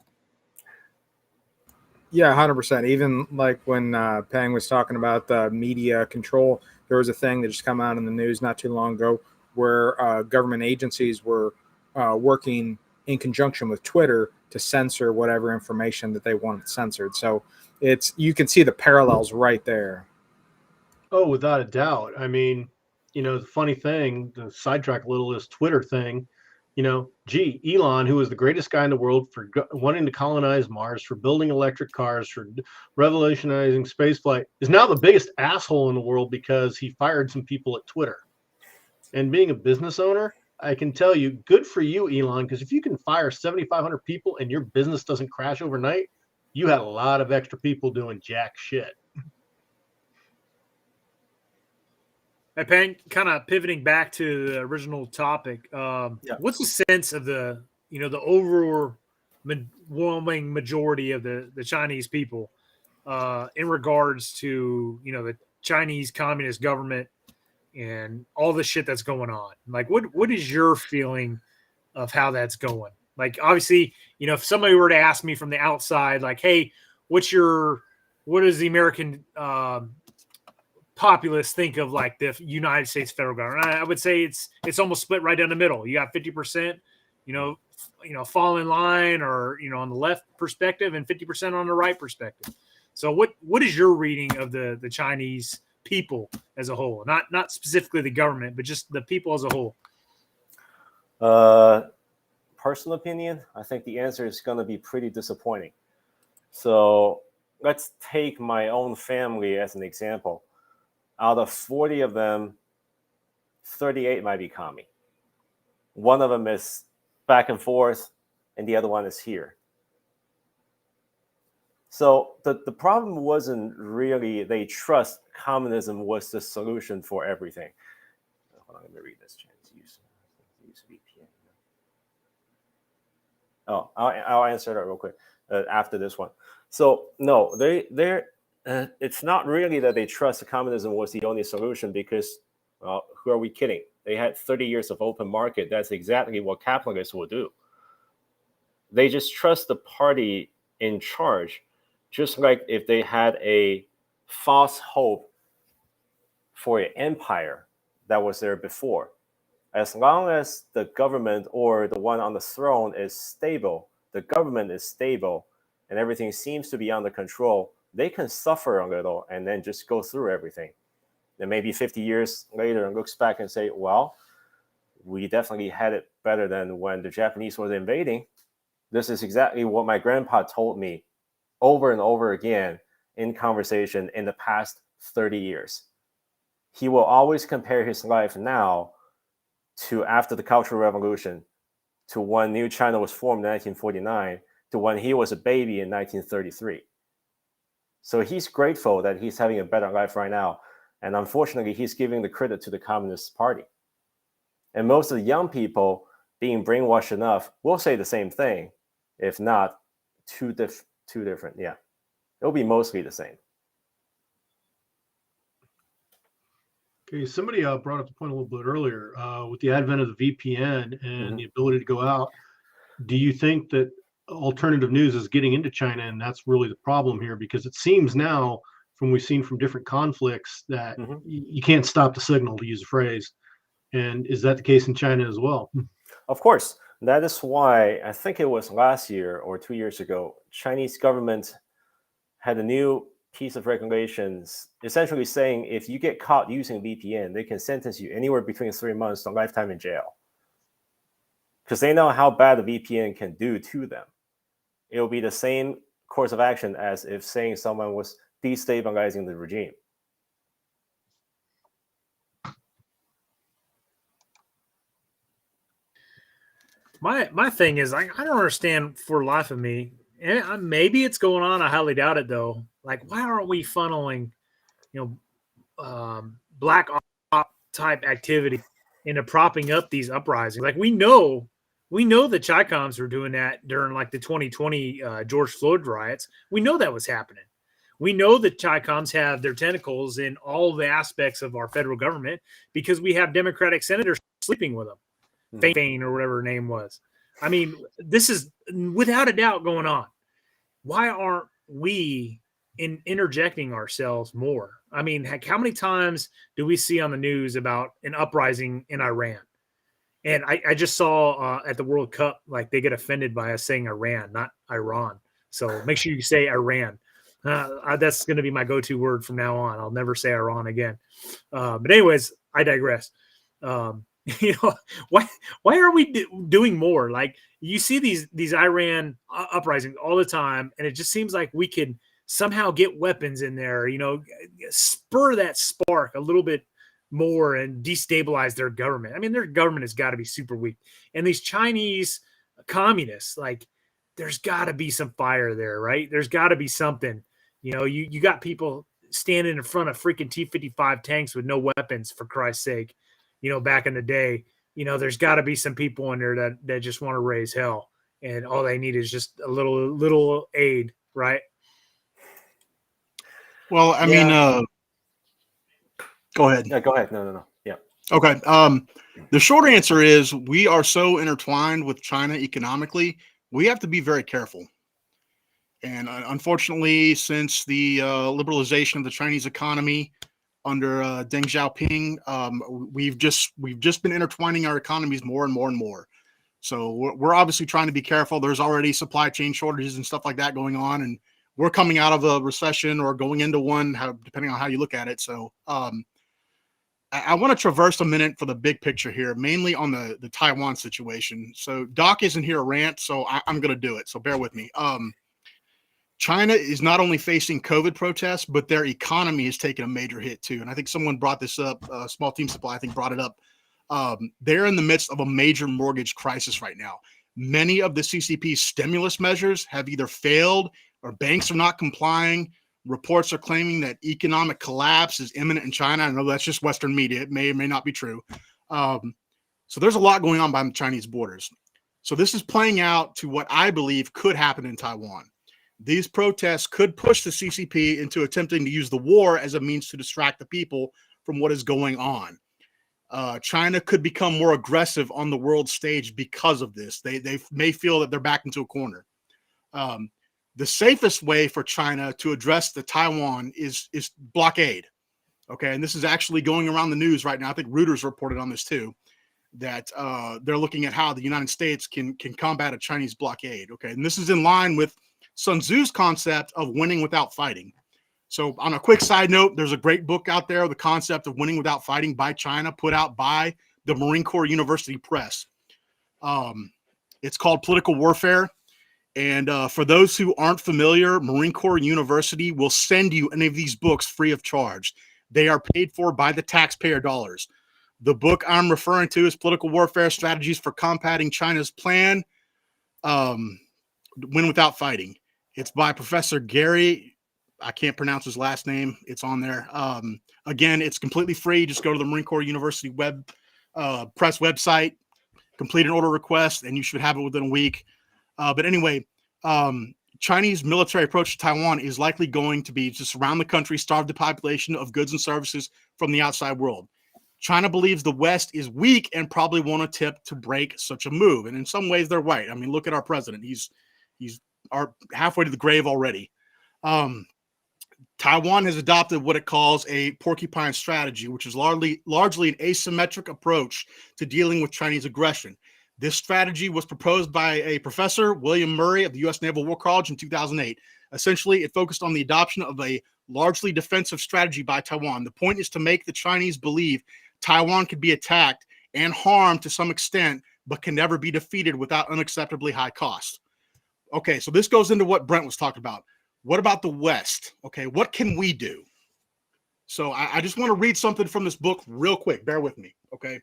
Yeah, 100%. Even like when Pang was talking about the media control, there was a thing that just come out in the news not too long ago where government agencies were working in conjunction with Twitter to censor whatever information that they wanted censored. So you can see the parallels right there. Oh, without a doubt. I mean, the funny thing, to sidetrack a little, this Twitter thing, Elon, who was the greatest guy in the world for wanting to colonize Mars, for building electric cars, for revolutionizing spaceflight, is now the biggest asshole in the world because he fired some people at Twitter. And being a business owner, I can tell you, good for you, Elon, because if you can fire 7,500 people and your business doesn't crash overnight, you had a lot of extra people doing jack shit. Hey, Pang, kind of pivoting back to the original topic. What's the sense of the overwhelming majority of the Chinese people in regards to, the Chinese Communist government and all the shit that's going on? Like, what is your feeling of how that's going? Like, obviously, if somebody were to ask me from the outside, like, hey, what is the American populace think of like the United States federal government? I would say it's almost split right down the middle. You got 50%, fall in line, or on the left perspective, and 50% on the right perspective. So what is your reading of the Chinese people as a whole? Not specifically the government, but just the people as a whole. Personal opinion, I think the answer is going to be pretty disappointing. So let's take my own family as an example. Out of 40 of them, 38 might be commie. One of them is back and forth, and the other one is here. So the problem wasn't really they trust communism was the solution for everything. Hold on, let me read this. Use VPN. Oh, I'll answer that real quick after this one. So no, they're it's not really that they trust communism was the only solution, because who are we kidding? They had 30 years of open market. That's exactly what capitalists will do. They just trust the party in charge, just like if they had a false hope for an empire that was there before. As long as the government or the one on the throne is stable, the government is stable, and everything seems to be under control, they can suffer a little and then just go through everything. And maybe 50 years later and looks back and say, well, we definitely had it better than when the Japanese was invading. This is exactly what my grandpa told me over and over again in conversation in the past 30 years. He will always compare his life now to after the Cultural Revolution, to when New China was formed in 1949, to when he was a baby in 1933. So he's grateful that he's having a better life right now. And unfortunately, he's giving the credit to the Communist Party. And most of the young people being brainwashed enough will say the same thing, if not two different. Yeah, it'll be mostly the same. Okay, somebody brought up the point a little bit earlier with the advent of the VPN and the ability to go out. Do you think that alternative news is getting into China, and that's really the problem here? Because it seems now, from we've seen from different conflicts, that you can't stop the signal, to use a phrase. And is that the case in China as well? Of course. That is why I think it was last year or 2 years ago, Chinese government had a new piece of regulations essentially saying if you get caught using VPN, they can sentence you anywhere between 3 months to lifetime in jail. Because they know how bad a VPN can do to them. It will be the same course of action as if saying someone was destabilizing the regime. My thing is, I don't understand for the life of me. And maybe it's going on. I highly doubt it, though. Like, why aren't we funneling, black op type activity into propping up these uprisings? Like, we know the Chicoms were doing that during like the 2020 George Floyd riots. We know that was happening. We know that Chicoms have their tentacles in all the aspects of our federal government because we have Democratic senators sleeping with them. Fain or whatever her name was. I mean, this is without a doubt going on. Why aren't we interjecting ourselves more? I mean, heck, how many times do we see on the news about an uprising in Iran? And I just saw at the World Cup, like they get offended by us saying Iran, not Iran. So make sure you say Iran. That's going to be my go-to word from now on. I'll never say Iran again. But anyways, I digress. Why are we doing more? Like, you see these Iran uprisings all the time, and it just seems like we can somehow get weapons in there, spur that spark a little bit more and destabilize their government. I mean, their government has got to be super weak. And these Chinese communists, like, there's got to be some fire there, right? There's got to be something. You got people standing in front of freaking T-55 tanks with no weapons, for Christ's sake. Back in the day, there's got to be some people in there that just want to raise hell, and all they need is just a little aid, right? Well, I mean, go ahead. Yeah, go ahead. No. Yeah. Okay. The short answer is we are so intertwined with China economically, we have to be very careful. And unfortunately, since the liberalization of the Chinese economy under Deng Xiaoping, we've just been intertwining our economies more and more and more. So we're obviously trying to be careful. There's already supply chain shortages and stuff like that going on, and we're coming out of a recession or going into one, depending on how you look at it. So I want to traverse a minute for the big picture here, mainly on the Taiwan situation. So Doc isn't here to rant, so I'm going to do it. So bear with me. China is not only facing COVID protests, but their economy has taken a major hit too. And I think someone brought this up. Small Team Supply, I think, brought it up. They're in the midst of a major mortgage crisis right now. Many of the CCP's stimulus measures have either failed or banks are not complying. Reports are claiming that economic collapse is imminent in China. I know that's just Western media. It may or may not be true. So there's a lot going on behind the Chinese borders. So this is playing out to what I believe could happen in Taiwan. These protests could push the CCP into attempting to use the war as a means to distract the people from what is going on. China could become more aggressive on the world stage because of this. They may feel that they're backed into a corner. The safest way for China to address the Taiwan is blockade. Okay, and this is actually going around the news right now. I think Reuters reported on this too, that they're looking at how the United States can combat a Chinese blockade. Okay, and this is in line with Sun Tzu's concept of winning without fighting. So on a quick side note, there's a great book out there, The Concept of Winning Without Fighting by China, put out by the Marine Corps University Press. It's called Political Warfare. And for those who aren't familiar, Marine Corps University will send you any of these books free of charge. They are paid for by the taxpayer dollars. The book I'm referring to is Political Warfare Strategies for Combating China's Plan. Win Without Fighting. It's by Professor Gary. I can't pronounce his last name. It's on there. Again, it's completely free. Just go to the Marine Corps University press website, complete an order request, and you should have it within a week. But anyway, Chinese military approach to Taiwan is likely going to be to surround the country, starve the population of goods and services from the outside world. China believes the West is weak and probably won't attempt to break such a move. And in some ways, they're right. I mean, look at our president. He's halfway to the grave already. Taiwan has adopted what it calls a porcupine strategy, which is largely an asymmetric approach to dealing with Chinese aggression. This strategy was proposed by a professor, William Murray of the U.S. Naval War College in 2008. Essentially, it focused on the adoption of a largely defensive strategy by Taiwan. The point is to make the Chinese believe Taiwan could be attacked and harmed to some extent, but can never be defeated without unacceptably high cost. Okay, so this goes into what Brent was talking about. What about the West? Okay, what can we do? So I just want to read something from this book real quick. Bear with me, okay?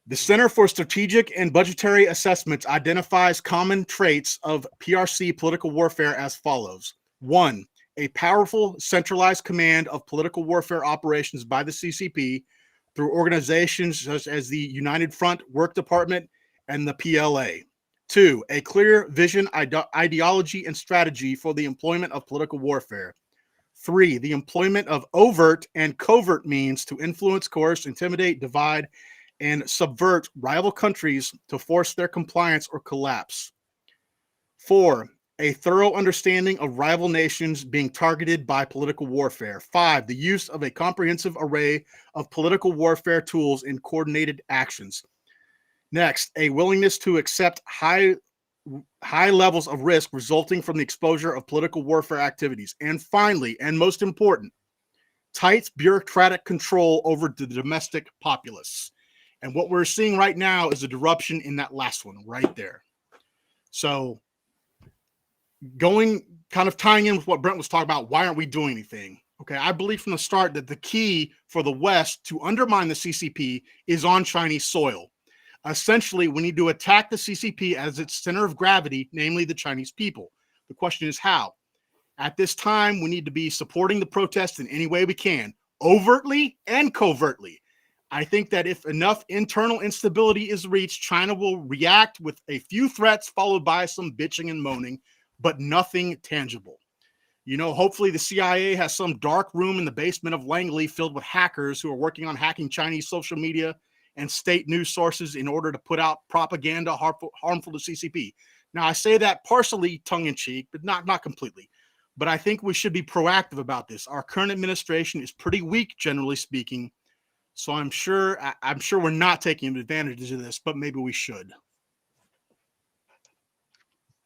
The Center for Strategic and Budgetary Assessments identifies common traits of PRC political warfare as follows. 1, a powerful centralized command of political warfare operations by the CCP through organizations such as the United Front Work Department and the PLA. 2, a clear vision, ideology, and strategy for the employment of political warfare. 3, the employment of overt and covert means to influence, coerce, intimidate, divide, and subvert rival countries to force their compliance or collapse. 4, a thorough understanding of rival nations being targeted by political warfare. 5, the use of a comprehensive array of political warfare tools in coordinated actions. Next, a willingness to accept high levels of risk resulting from the exposure of political warfare activities. And finally, and most important, tight bureaucratic control over the domestic populace. And what we're seeing right now is a disruption in that last one right there. So tying in with what Brent was talking about, why aren't we doing anything? Okay, I believe from the start that the key for the West to undermine the CCP is on Chinese soil. Essentially, we need to attack the CCP as its center of gravity, namely the Chinese people. The question is how? At this time, we need to be supporting the protests in any way we can, overtly and covertly. I think that if enough internal instability is reached, China will react with a few threats followed by some bitching and moaning, but nothing tangible. You know, hopefully the CIA has some dark room in the basement of Langley filled with hackers who are working on hacking Chinese social media and state news sources in order to put out propaganda harmful to CCP. Now, I say that partially tongue-in-cheek, but not completely. But I think we should be proactive about this. Our current administration is pretty weak, generally speaking. So I'm sure we're not taking advantage of this, but maybe we should.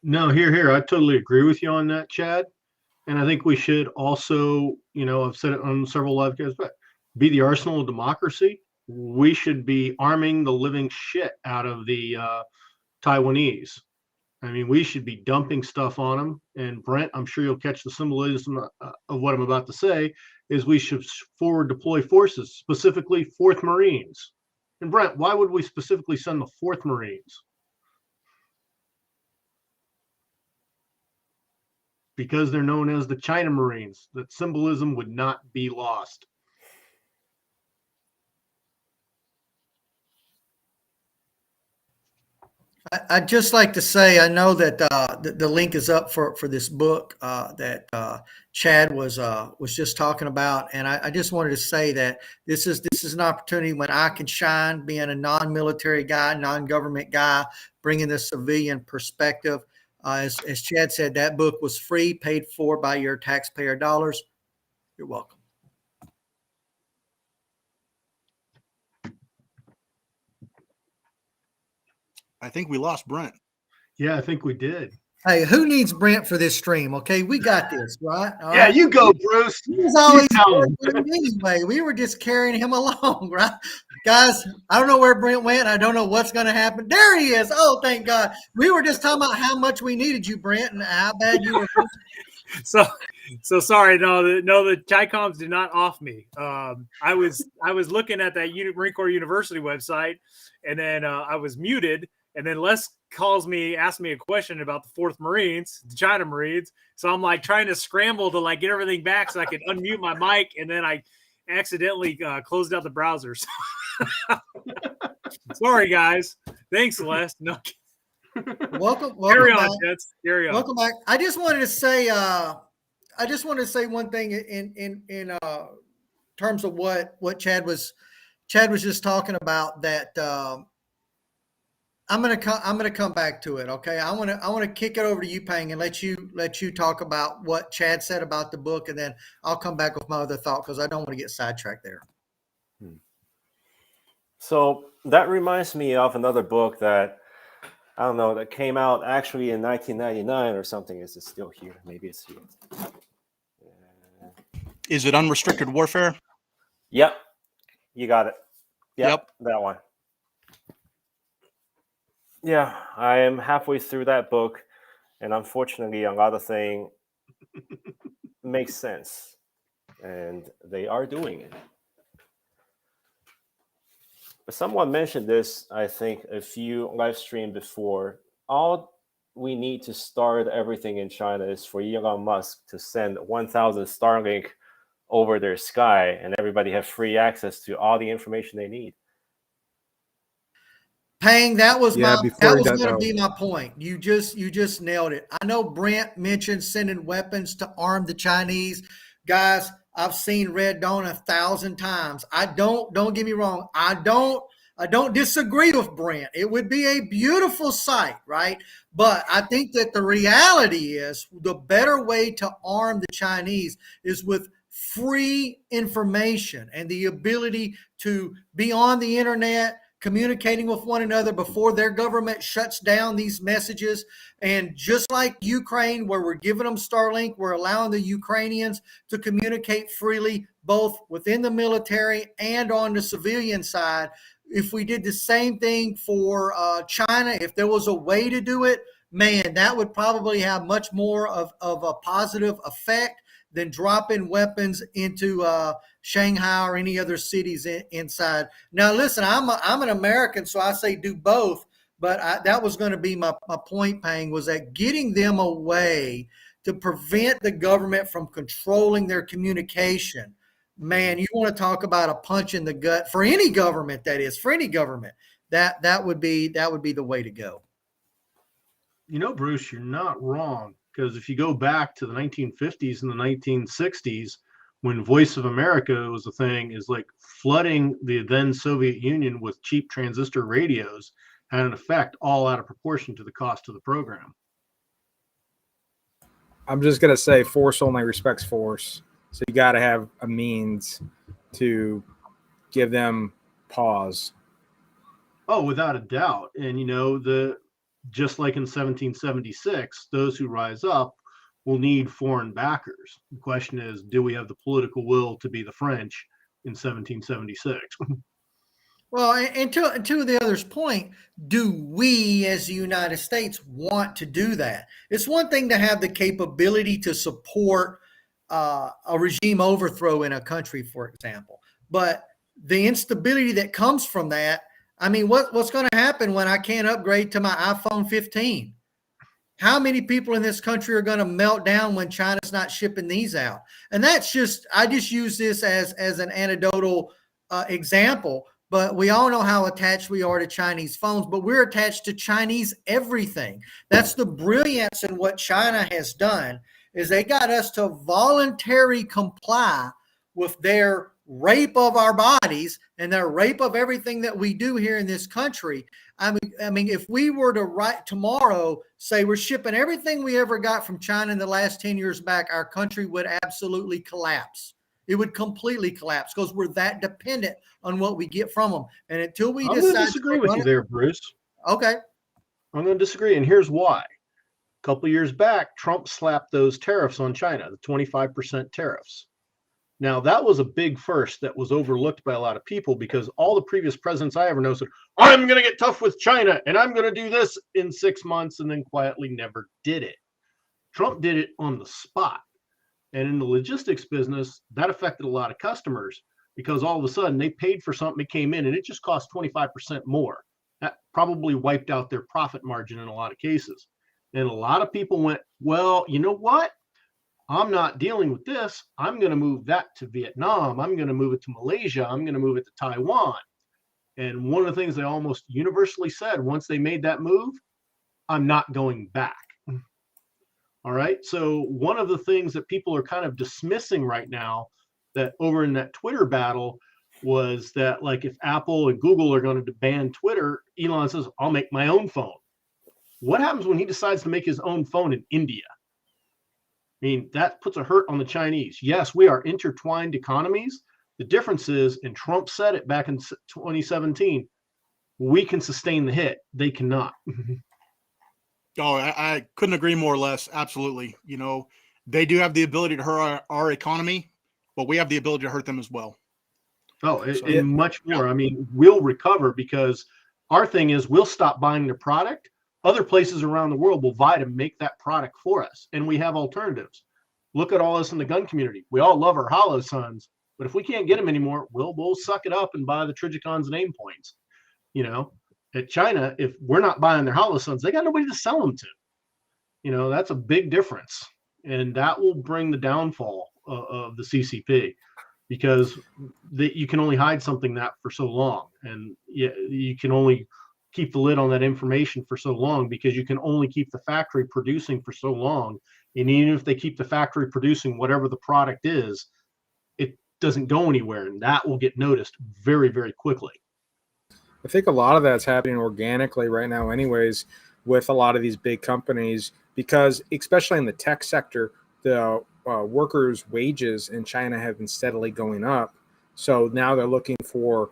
No, here. I totally agree with you on that, Chad. And I think we should also, I've said it on several live guys, but be the arsenal of democracy. We should be arming the living shit out of the Taiwanese. I mean, we should be dumping stuff on them. And Brent, I'm sure you'll catch the symbolism of what I'm about to say, is we should forward deploy forces, specifically 4th Marines. And Brent, why would we specifically send the 4th Marines? Because they're known as the China Marines. That symbolism would not be lost. I'd just like to say, I know that the link is up for this book that Chad was just talking about, and I just wanted to say that this is an opportunity when I can shine, being a non-military guy, non-government guy, bringing the civilian perspective. As Chad said, that book was free, paid for by your taxpayer dollars. You're welcome. I think we lost Brent. Yeah, I think we did. Hey, who needs Brent for this stream? Okay, we got this, right? All Yeah, right. you go, Bruce. He was always anyway. We were just carrying him along, right? Guys, I don't know where Brent went. I don't know what's going to happen. There he is. Oh, thank God. We were just talking about how much we needed you, Brent, and how bad you were. So sorry. No, the Chicoms did not off me. I was looking at that Marine Corps University website, and then I was muted. And then Les asks me a question about the 4th Marines, the China Marines. So I'm like trying to scramble to like get everything back so I can unmute my mic, and then I accidentally closed out the browsers. Sorry, guys. Thanks, Celeste. No. Welcome Carry on, back. Jets. Carry on. Welcome back. I just wanted to say one thing in terms of what Chad was just talking about, that I'm gonna come back to it. Okay, I want to kick it over to you, Pang, and let you talk about what Chad said about the book, and then I'll come back with my other thought, because I don't want to get sidetracked there. So that reminds me of another book that, I don't know, that came out actually in 1999 or something. Is it still here? Maybe it's here. Is it Unrestricted Warfare? Yep. You got it. Yep. That one. Yeah, I am halfway through that book, and unfortunately, a lot of things make sense, and they are doing it. But someone mentioned this, I think, a few live streams before. All we need to start everything in China is for Elon Musk to send 1,000 Starlink over their sky, and everybody have free access to all the information they need. Pang, that was Yeah, going to be my point. You just nailed it. I know Brent mentioned sending weapons to arm the Chinese. Guys, I've seen Red Dawn 1,000 times. Don't get me wrong. I don't disagree with Brent. It would be a beautiful sight, right? But I think that the reality is the better way to arm the Chinese is with free information and the ability to be on the internet, communicating with one another before their government shuts down these messages. And just like Ukraine, where we're giving them Starlink, we're allowing the Ukrainians to communicate freely, both within the military and on the civilian side. If we did the same thing for China, if there was a way to do it, man, that would probably have much more of a positive effect than dropping weapons into Shanghai or any other cities inside. Now, listen, I'm an American, so I say do both. But that was going to be my point, Pang, was that getting them a way to prevent the government from controlling their communication. Man, you want to talk about a punch in the gut for any government, that is, for any government. That would be the way to go. You know, Bruce, you're not wrong. Because if you go back to the 1950s and the 1960s, when Voice of America was a thing, is like flooding the then Soviet Union with cheap transistor radios had an effect all out of proportion to the cost of the program. I'm just going to say force only respects force. So you got to have a means to give them pause. Oh, without a doubt. And, you know, just like in 1776, those who rise up will need foreign backers. The question is, do we have the political will to be the French in 1776? Well, and to the other's point, do we as the United States want to do that? It's one thing to have the capability to support a regime overthrow in a country, for example, but the instability that comes from that, I mean, what's going to happen when I can't upgrade to my iPhone 15? How many people in this country are going to melt down when China's not shipping these out? And I just use this as an anecdotal example, but we all know how attached we are to Chinese phones, but we're attached to Chinese everything. That's the brilliance in what China has done, is they got us to voluntarily comply with their rape of our bodies and their rape of everything that we do here in this country. I mean, if we were to write tomorrow, say we're shipping everything we ever got from China in the last 10 years back, our country would absolutely collapse. It would completely collapse because we're that dependent on what we get from them. And until we I'm going to disagree with you there, Bruce. Okay. I'm going to disagree, and here's why. A couple of years back, Trump slapped those tariffs on China, the 25% tariffs. Now, that was a big first that was overlooked by a lot of people because all the previous presidents I ever know said, I'm going to get tough with China and I'm going to do this in 6 months, and then quietly never did it. Trump did it on the spot. And in the logistics business, that affected a lot of customers because all of a sudden they paid for something that came in and it just cost 25% more. That probably wiped out their profit margin in a lot of cases. And a lot of people went, well, you know what? I'm not dealing with this. I'm going to move that to Vietnam. I'm going to move it to Malaysia. I'm going to move it to Taiwan. And one of the things they almost universally said once they made that move, I'm not going back. All right. So one of the things that people are kind of dismissing right now, that over in that Twitter battle, was that, like, if Apple and Google are going to ban Twitter, Elon says, I'll make my own phone. What happens when he decides to make his own phone in India? I mean, that puts a hurt on the Chinese. Yes, we are intertwined economies. The difference is, and Trump said it back in 2017, we can sustain the hit. They cannot. Oh, I couldn't agree more or less. Absolutely. You know, they do have the ability to hurt our economy, but we have the ability to hurt them as well. Oh, and much more. I mean, we'll recover because our thing is we'll stop buying their product. Other places around the world will vie to make that product for us, and we have alternatives. Look at all us in the gun community. We all love our Holosuns, but if we can't get them anymore, we'll suck it up and buy the Trigicons and aim points. You know, at China, if we're not buying their Holosuns, they got nobody to sell them to. You know, that's a big difference, and that will bring the downfall of the CCP, because you can only hide something that for so long, and you can only keep the lid on that information for so long, because you can only keep the factory producing for so long. And even if they keep the factory producing whatever the product is, it doesn't go anywhere, and that will get noticed very, very quickly. I think a lot of that's happening organically right now anyways, with a lot of these big companies, because especially in the tech sector, the workers' wages in China have been steadily going up. So now they're looking for,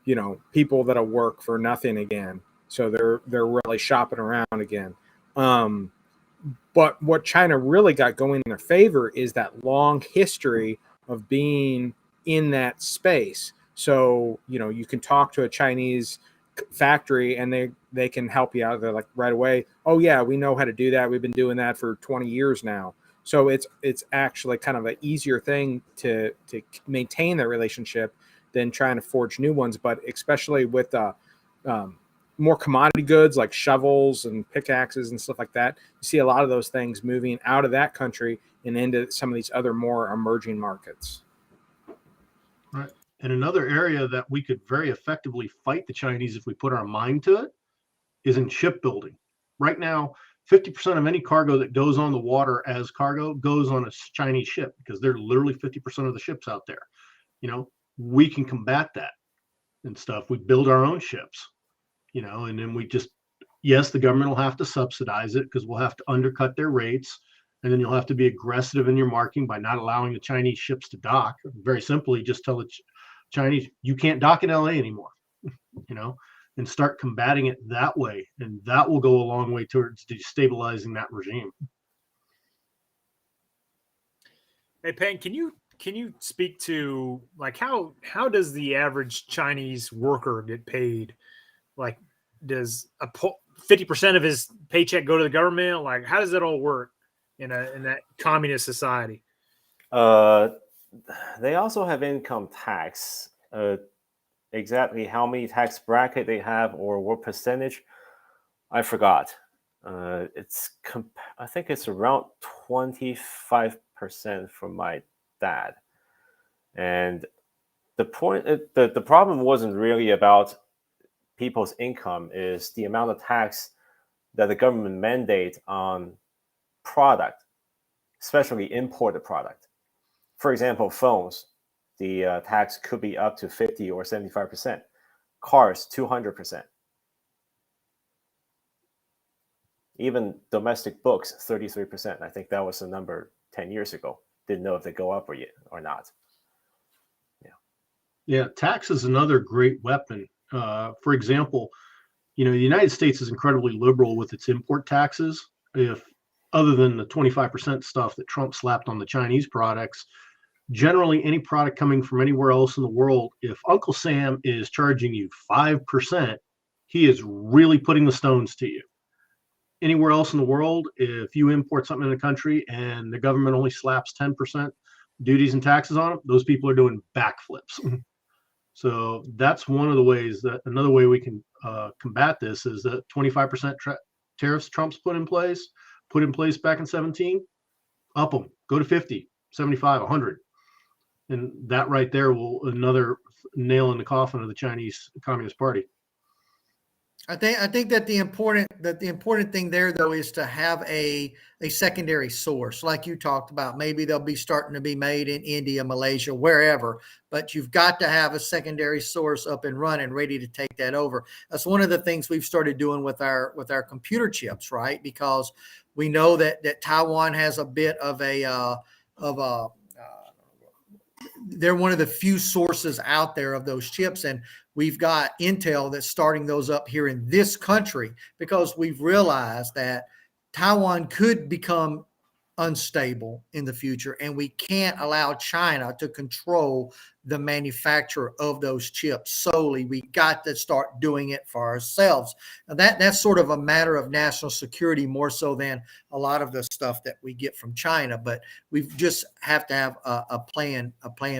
you know, people that'll work for nothing again. So they're really shopping around again. But what China really got going in their favor is that long history of being in that space. So, you know, you can talk to a Chinese factory and they can help you out. They're like right away, oh yeah, we know how to do that. We've been doing that for 20 years now. So it's actually kind of an easier thing to maintain that relationship than trying to forge new ones. But especially with more commodity goods like shovels and pickaxes and stuff like that, you see a lot of those things moving out of that country and into some of these other more emerging markets. Right. And another area that we could very effectively fight the Chinese if we put our mind to it is in shipbuilding. Right now, 50% of any cargo that goes on the water as cargo goes on a Chinese ship, because they're literally 50% of the ships out there. You know, we can combat that and stuff. We build our own ships, you know, and then we just, yes, the government will have to subsidize it because we'll have to undercut their rates. And then you'll have to be aggressive in your marking by not allowing the Chinese ships to dock. Very simply, just tell the Chinese, you can't dock in LA anymore, you know, and start combating it that way. And that will go a long way towards destabilizing that regime. Hey, Payne, can you speak to, like, how does the average Chinese worker get paid? Like, does 50% of his paycheck go to the government? Like, how does that all work in that communist society? They also have income tax. Exactly how many tax bracket they have or what percentage, I forgot. I think it's around 25% for my dad. And the problem wasn't really about people's income, is the amount of tax that the government mandate on product, especially imported product. For example, phones, the tax could be up to 50 or 75%. Cars, 200%. Even domestic books, 33%. I think that was the number 10 years ago. Didn't know if they go up or not. Yeah, tax is another great weapon. For example, you know, the United States is incredibly liberal with its import taxes. If other than the 25% stuff that Trump slapped on the Chinese products, generally any product coming from anywhere else in the world, if Uncle Sam is charging you 5%, he is really putting the stones to you. Anywhere else in the world, if you import something in the country and the government only slaps 10% duties and taxes on it, those people are doing backflips. So that's one of the ways, that another way we can combat this is that 25% tariffs Trump's put in place back in 17, up them, go to 50, 75, 100. And that right there will another nail in the coffin of the Chinese Communist Party. I think that the important thing there though is to have a secondary source, like you talked about. Maybe they'll be starting to be made in India, Malaysia, wherever, but you've got to have a secondary source up and running, ready to take that over. That's one of the things we've started doing with our computer chips, right? Because we know that Taiwan has a bit of they're one of the few sources out there of those chips. And we've got Intel that's starting those up here in this country because we've realized that Taiwan could become unstable in the future, and we can't allow China to control the manufacture of those chips solely. We got to start doing it for ourselves. Now that's sort of a matter of national security more so than a lot of the stuff that we get from China. But we just have to have a plan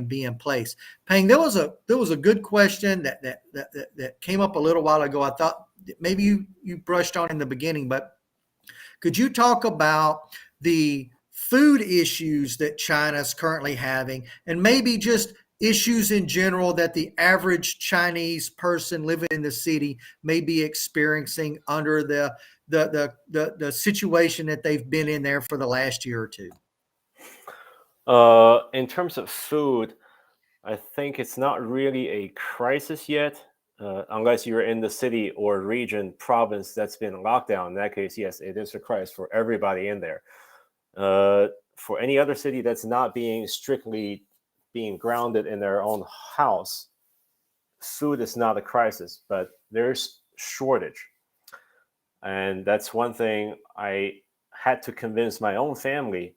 B in place. Peng, there was a good question that came up a little while ago. I thought maybe you brushed on in the beginning, but could you talk about the food issues that China's currently having, and maybe just issues in general that the average Chinese person living in the city may be experiencing under the situation that they've been in there for the last year or two? In terms of food, I think it's not really a crisis yet, unless you're in the city or region, province that's been locked down. In that case, yes, it is a crisis for everybody in there. For any other city that's not being strictly being grounded in their own house, food is not a crisis, but there's shortage. And that's one thing I had to convince my own family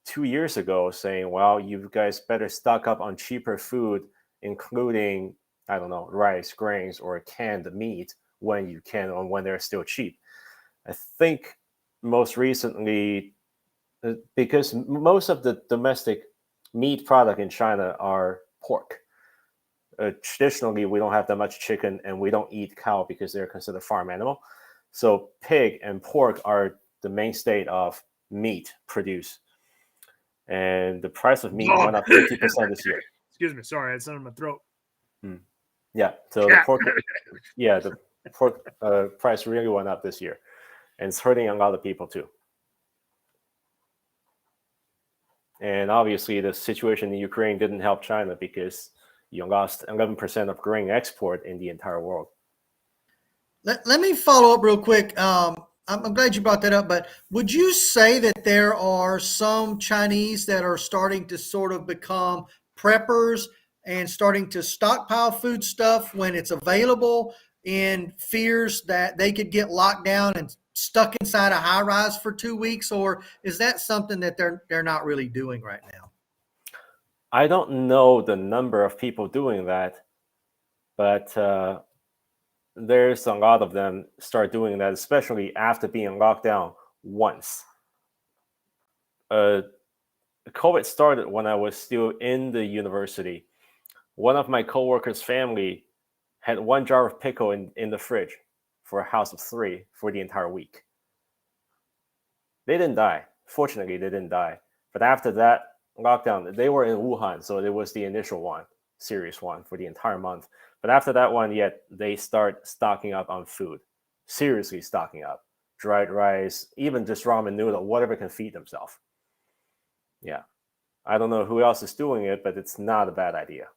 2 years ago, saying, well, you guys better stock up on cheaper food, including, I don't know, rice, grains, or canned meat when you can, or when they're still cheap. I think most recently, because most of the domestic meat product in China are pork. Traditionally, we don't have that much chicken, and we don't eat cow because they're considered farm animal. So pig and pork are the mainstay of meat produced. And the price of meat went up 50% this year. Excuse me, sorry, I had something in my throat. Yeah, so the pork price really went up this year, and it's hurting a lot of people too. And obviously, the situation in Ukraine didn't help China because you lost 11% of grain export in the entire world. Let me follow up real quick. I'm glad you brought that up, but would you say that there are some Chinese that are starting to sort of become preppers and starting to stockpile food stuff when it's available, in fears that they could get locked down and stuck inside a high rise for 2 weeks? Or is that something that they're not really doing right now? I don't know the number of people doing that, but there's a lot of them start doing that, especially after being locked down once. COVID started when I was still in the university. One of my coworkers' family had 1 jar of pickle in the fridge for a house of 3 for the entire week. They didn't die. Fortunately, they didn't die. But after that lockdown, they were in Wuhan, so it was the initial one, serious one for the entire month. But after that one, yet they start stocking up on food, seriously stocking up, dried rice, even just ramen noodle, whatever can feed themselves. Yeah, I don't know who else is doing it, but it's not a bad idea.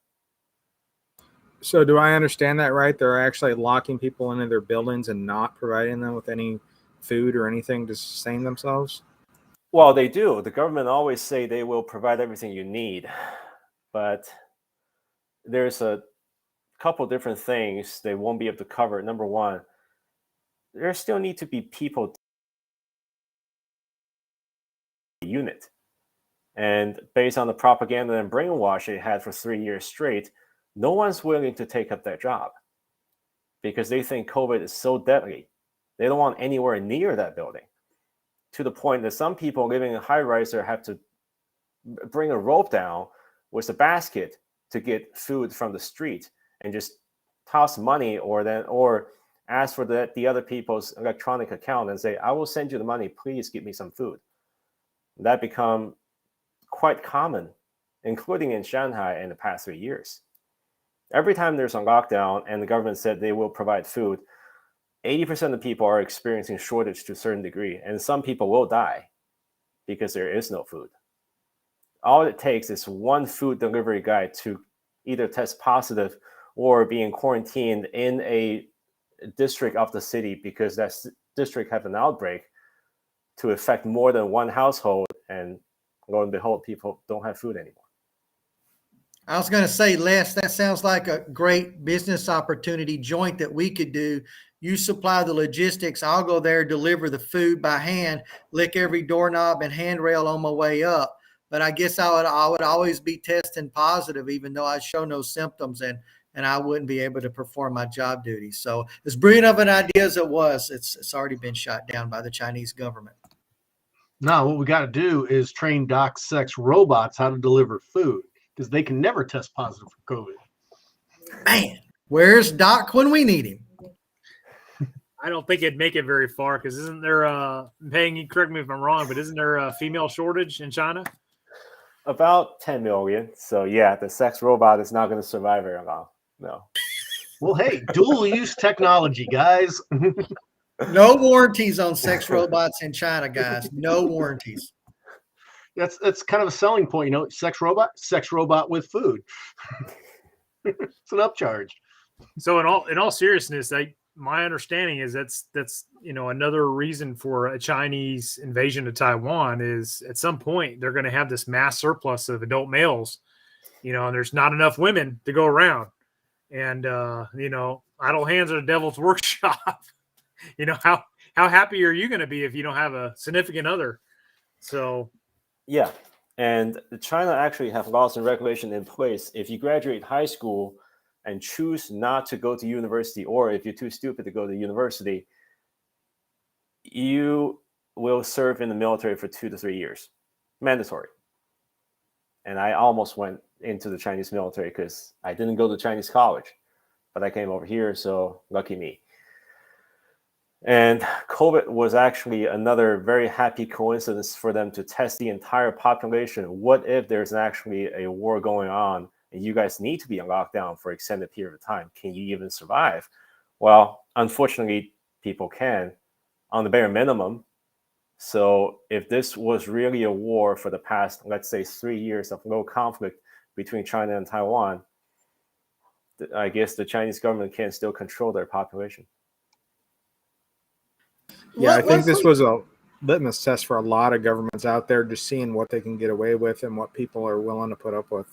So do I understand that right? They're actually locking people into their buildings and not providing them with any food or anything to sustain themselves? Well, they do. The government always say they will provide everything you need, but there's a couple different things they won't be able to cover. Number one, there still need to be people unit. And based on the propaganda and brainwash they had for 3 years straight, no one's willing to take up that job because they think COVID is so deadly. They don't want anywhere near that building, to the point that some people living in high-rise have to bring a rope down with a basket to get food from the street and just toss money or ask for the other people's electronic account and say, I will send you the money, please give me some food. That become quite common, including in Shanghai in the past 3 years. Every time there's a lockdown and the government said they will provide food, 80% of people are experiencing shortage to a certain degree, and some people will die because there is no food. All it takes is one food delivery guy to either test positive or being quarantined in a district of the city because that district have an outbreak to affect more than one household, and lo and behold, people don't have food anymore. I was going to say, Les, that sounds like a great business opportunity joint that we could do. You supply the logistics. I'll go there, deliver the food by hand, lick every doorknob and handrail on my way up. But I guess I would always be testing positive, even though I show no symptoms, and I wouldn't be able to perform my job duties. So as brilliant of an idea as it was, it's already been shot down by the Chinese government. Now, what we got to do is train Doc Sex robots how to deliver food, because they can never test positive for COVID. Man, where's Doc when we need him? I don't think it'd make it very far because isn't there, Peng, correct me if I'm wrong, but isn't there a female shortage in China? About 10 million. So yeah, the sex robot is not going to survive very long. No. Well, hey, dual use technology, guys. No warranties on sex robots in China, guys. No warranties. That's kind of a selling point, sex robot with food. It's an upcharge. So in all seriousness, my understanding is that's another reason for a Chinese invasion of Taiwan is at some point they're going to have this mass surplus of adult males, and there's not enough women to go around, and idle hands are the devil's workshop. How happy are you going to be if you don't have a significant other? So yeah, and China actually have laws and regulation in place. If you graduate high school and choose not to go to university, or if you're too stupid to go to university, you will serve in the military for 2 to 3 years, mandatory. And I almost went into the Chinese military because I didn't go to Chinese college, but I came over here, so lucky me. And COVID was actually another very happy coincidence for them to test the entire population. What if there's actually a war going on and you guys need to be in lockdown for an extended period of time? Can you even survive? Well, unfortunately, people can on the bare minimum. So if this was really a war for the past, let's say, 3 years of low conflict between China and Taiwan, I guess the Chinese government can still control their population. Yeah, I think this was a litmus test for a lot of governments out there, just seeing what they can get away with and what people are willing to put up with.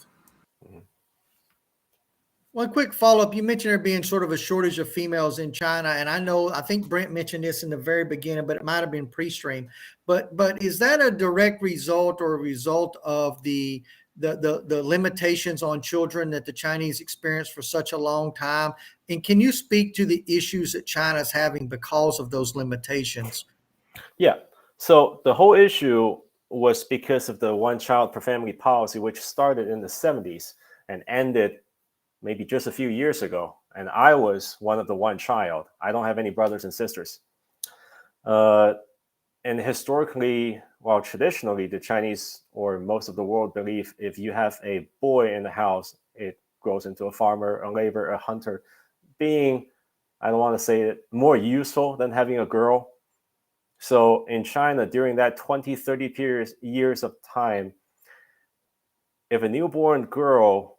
One quick follow-up. You mentioned there being sort of a shortage of females in China, and I think Brent mentioned this in the very beginning, but it might have been pre-stream. But is that a direct result or a result of the limitations on children that the Chinese experienced for such a long time? And can you speak to the issues that China's having because of those limitations? Yeah. So the whole issue was because of the one child per family policy, which started in the 70s and ended maybe just a few years ago. And I was one of the one child. I don't have any brothers and sisters. And historically, traditionally, the Chinese or most of the world believe if you have a boy in the house, it grows into a farmer, a laborer, a hunter, being, I don't want to say it, more useful than having a girl. So in China, during that 20, 30 years of time, if a newborn girl,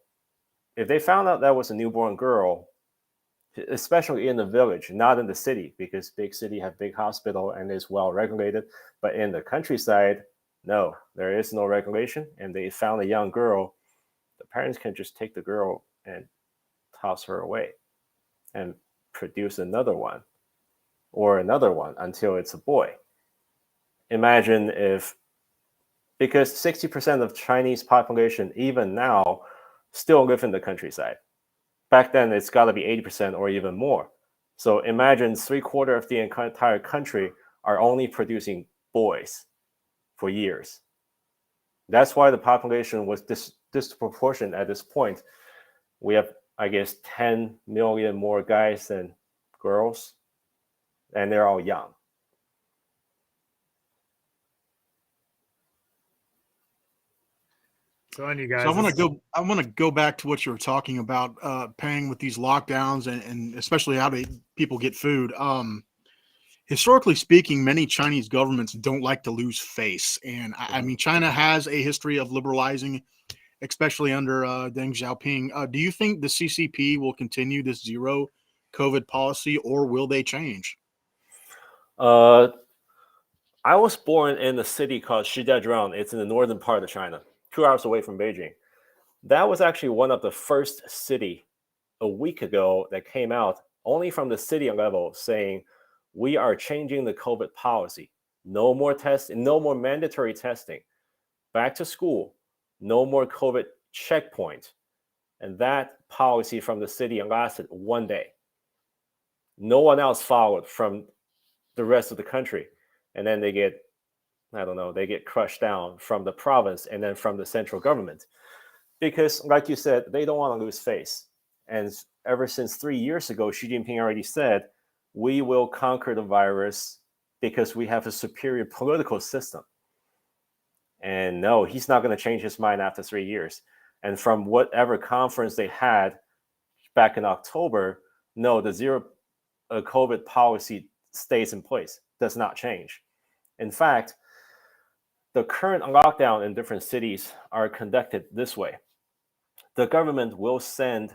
if they found out that was a newborn girl, especially in the village, not in the city, because big city have big hospital and is well regulated, but in the countryside, no, there is no regulation. And they found a young girl, the parents can just take the girl and toss her away and produce another one or another one until it's a boy. Imagine if, because 60% of Chinese population, even now, still live in the countryside. Back then, it's got to be 80% or even more. So imagine 3/4 of the entire country are only producing boys for years. That's why the population was disproportionate at this point. We have, I guess, 10 million more guys than girls and they're all young. So on you guys. So I want to go back to what you were talking about, paying with these lockdowns and especially how people get food. Historically speaking, many Chinese governments don't like to lose face. And I mean, China has a history of liberalizing, especially under Deng Xiaoping. Do you think the CCP will continue this zero COVID policy, or will they change? I was born in a city called Shijiazhuang. It's in the northern part of China, 2 hours away from Beijing. That was actually one of the first city a week ago that came out only from the city level saying, we are changing the COVID policy. No more testing, no more mandatory testing. Back to school, no more COVID checkpoint. And that policy from the city lasted 1 day. No one else followed from the rest of the country. And then they get crushed down from the province and then from the central government. Because, like you said, they don't want to lose face. And ever since 3 years ago, Xi Jinping already said, we will conquer the virus because we have a superior political system. And no, he's not going to change his mind after 3 years. And from whatever conference they had back in October, no, the zero COVID policy stays in place, does not change. In fact, the current lockdown in different cities are conducted this way. The government will send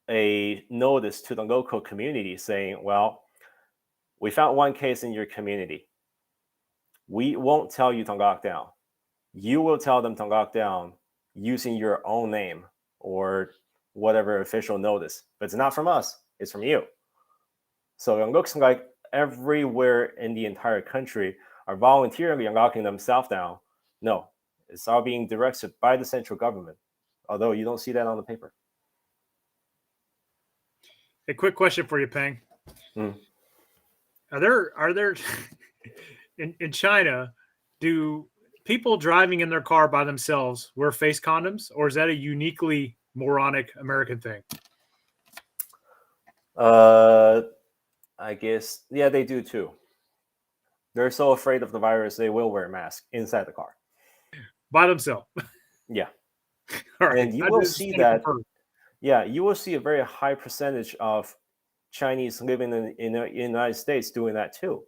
a notice to the local community saying, well, we found one case in your community. We won't tell you to lock down. You will tell them to lock down using your own name or whatever official notice. But it's not from us, it's from you. So it looks like everywhere in the entire country are voluntarily locking themselves down. No, it's all being directed by the central government, although you don't see that on the paper. A quick question for you, Peng. Are there in China, do people driving in their car by themselves wear face condoms, or is that a uniquely moronic American thing? I guess, yeah, they do too. They're so afraid of the virus, they will wear a mask inside the car. By themselves? Yeah. All right. And you will see that, yeah, you will see a very high percentage of Chinese living in the United States doing that too,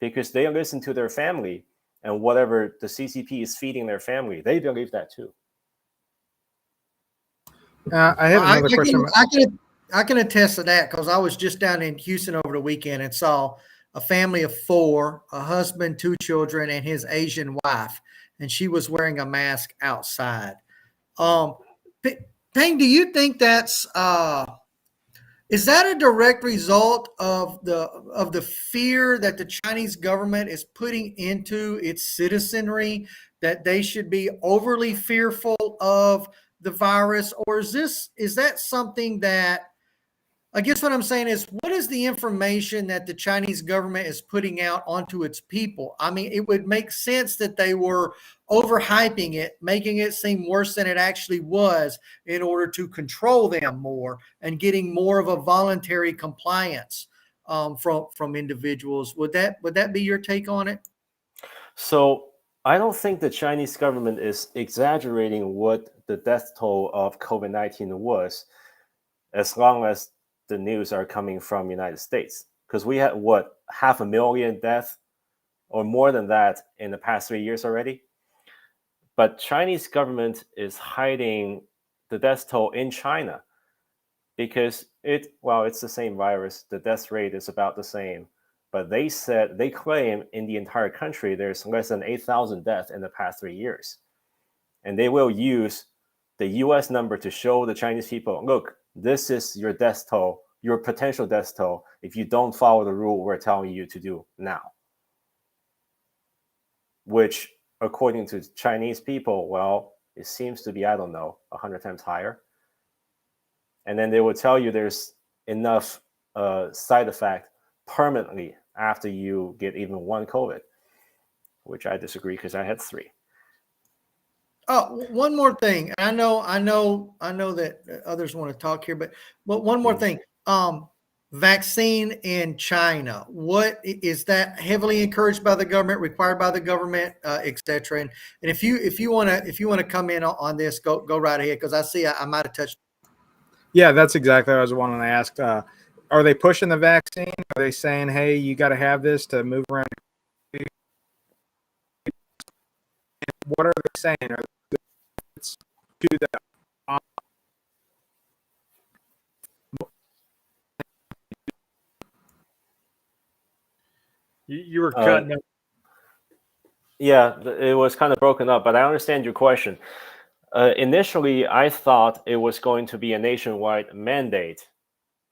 because they listen to their family, and whatever the CCP is feeding their family, they believe that too. I have another question. I can attest to that because I was just down in Houston over the weekend and saw a family of 4, a husband, 2 children, and his Asian wife, and she was wearing a mask outside. Peng, do you think that's is that a direct result of the fear that the Chinese government is putting into its citizenry, that they should be overly fearful of the virus, or is that something that, I guess what I'm saying is, what is the information that the Chinese government is putting out onto its people? I mean, it would make sense that they were overhyping it, making it seem worse than it actually was in order to control them more and getting more of a voluntary compliance from individuals. Would that be your take on it? So I don't think the Chinese government is exaggerating what the death toll of COVID-19 was, as long as the news are coming from United States, because we had 500,000 deaths or more than that in the past 3 years already. But Chinese government is hiding the death toll in China because it's the same virus. The death rate is about the same, but they claim in the entire country there's less than 8,000 deaths in the past 3 years, and they will use the U.S. number to show the Chinese people, look, this is your death toll, your potential death toll, if you don't follow the rule we're telling you to do now. Which, according to Chinese people, well, it seems to be, 100 times higher. And then they will tell you there's enough side effect permanently after you get even one COVID, which I disagree because I had 3. Oh, one more thing. I know that others want to talk here, but one more thing. vaccine in China. What is that heavily encouraged by the government, required by the government, et cetera? And if you want to come in on this, go right ahead, because I see I might have touched. Yeah, that's exactly what I was wanting to ask. Are they pushing the vaccine? Are they saying, hey, you got to have this to move around? What are they saying? Are they to the You were cutting up. Yeah, it was kind of broken up, but I understand your question. Initially, I thought it was going to be a nationwide mandate.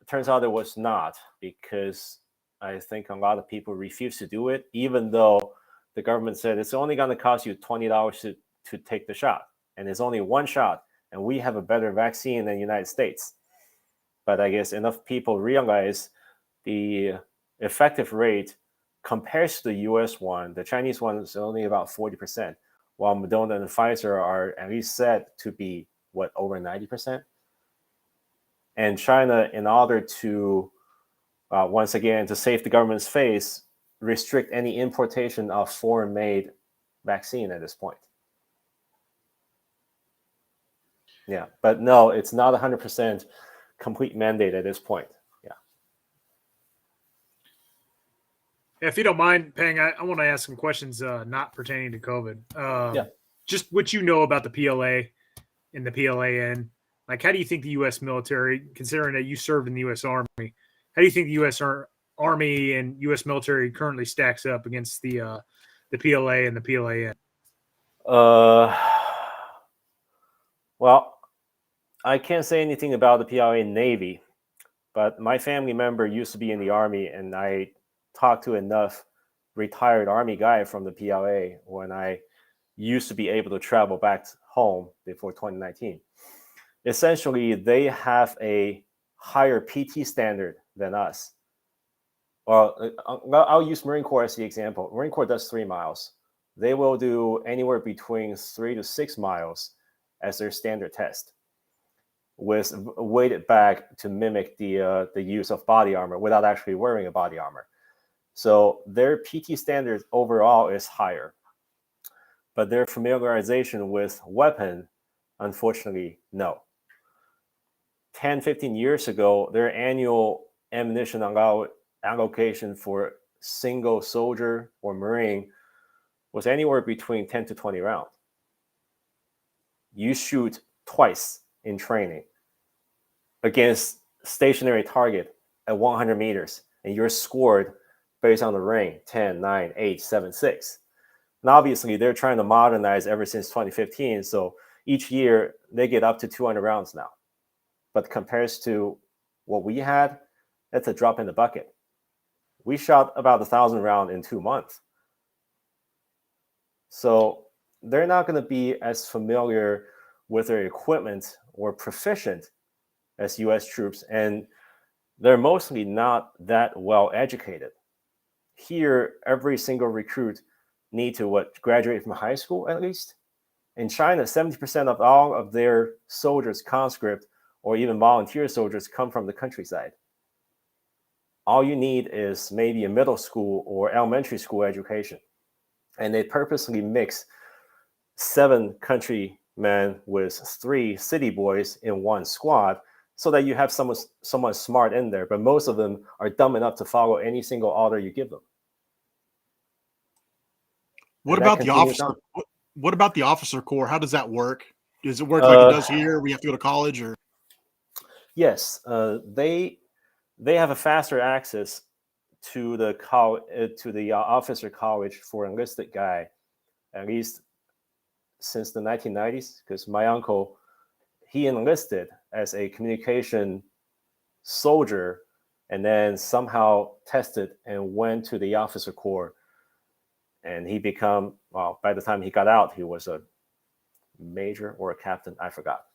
It turns out it was not, because I think a lot of people refused to do it, even though the government said it's only going to cost you $20 to take the shot. And it's only one shot, and we have a better vaccine than the United States. But I guess enough people realize the effective rate compares to the US one. The Chinese one is only about 40%, while Moderna and Pfizer are at least said to be, over 90%? And China, in order to, once again, to save the government's face, restrict any importation of foreign-made vaccine at this point. Yeah, but no, it's not 100% complete mandate at this point. Yeah. If you don't mind, Peng, I want to ask some questions not pertaining to COVID. Yeah. Just what you know about the PLA and the PLAN. Like, how do you think the U.S. military, considering that you served in the U.S. Army, how do you think the U.S. Army and U.S. military currently stacks up against the PLA and the PLAN? Well, I can't say anything about the PLA Navy, but my family member used to be in the Army, and I talked to enough retired Army guy from the PLA when I used to be able to travel back home before 2019. Essentially, they have a higher PT standard than us. Well, I'll use Marine Corps as the example. Marine Corps does 3 miles. They will do anywhere between 3 to 6 miles as their standard test, with weighted back to mimic the use of body armor without actually wearing a body armor. So their PT standard overall is higher, but their familiarization with weapon, unfortunately, no. 10, 15 years ago, their annual ammunition allocation for single soldier or Marine was anywhere between 10 to 20 rounds. You shoot twice in training against stationary target at 100 meters, and you're scored based on the range 10, 9, 8, 7, 6. And obviously, they're trying to modernize ever since 2015. So each year they get up to 200 rounds now. But compares to what we had, that's a drop in the bucket. We shot about 1,000 rounds in 2 months. So they're not going to be as familiar with their equipment or proficient as US troops, and they're mostly not that well educated. Here, every single recruit need to graduate from high school at least. In China, 70% of all of their soldiers, conscript, or even volunteer soldiers come from the countryside. All you need is maybe a middle school or elementary school education. And they purposely mix 7 countrymen with 3 city boys in one squad so that you have someone smart in there, but most of them are dumb enough to follow any single order you give them. What about the officer? What about the officer corps? How does that work? Does it work like it does here? We have to go to college, or? Yes, they have a faster access to the officer college for enlisted guy, at least since the 1990s. Because my uncle, he enlisted as a communication soldier, and then somehow tested and went to the officer corps. And he by the time he got out, he was a major or a captain, I forgot.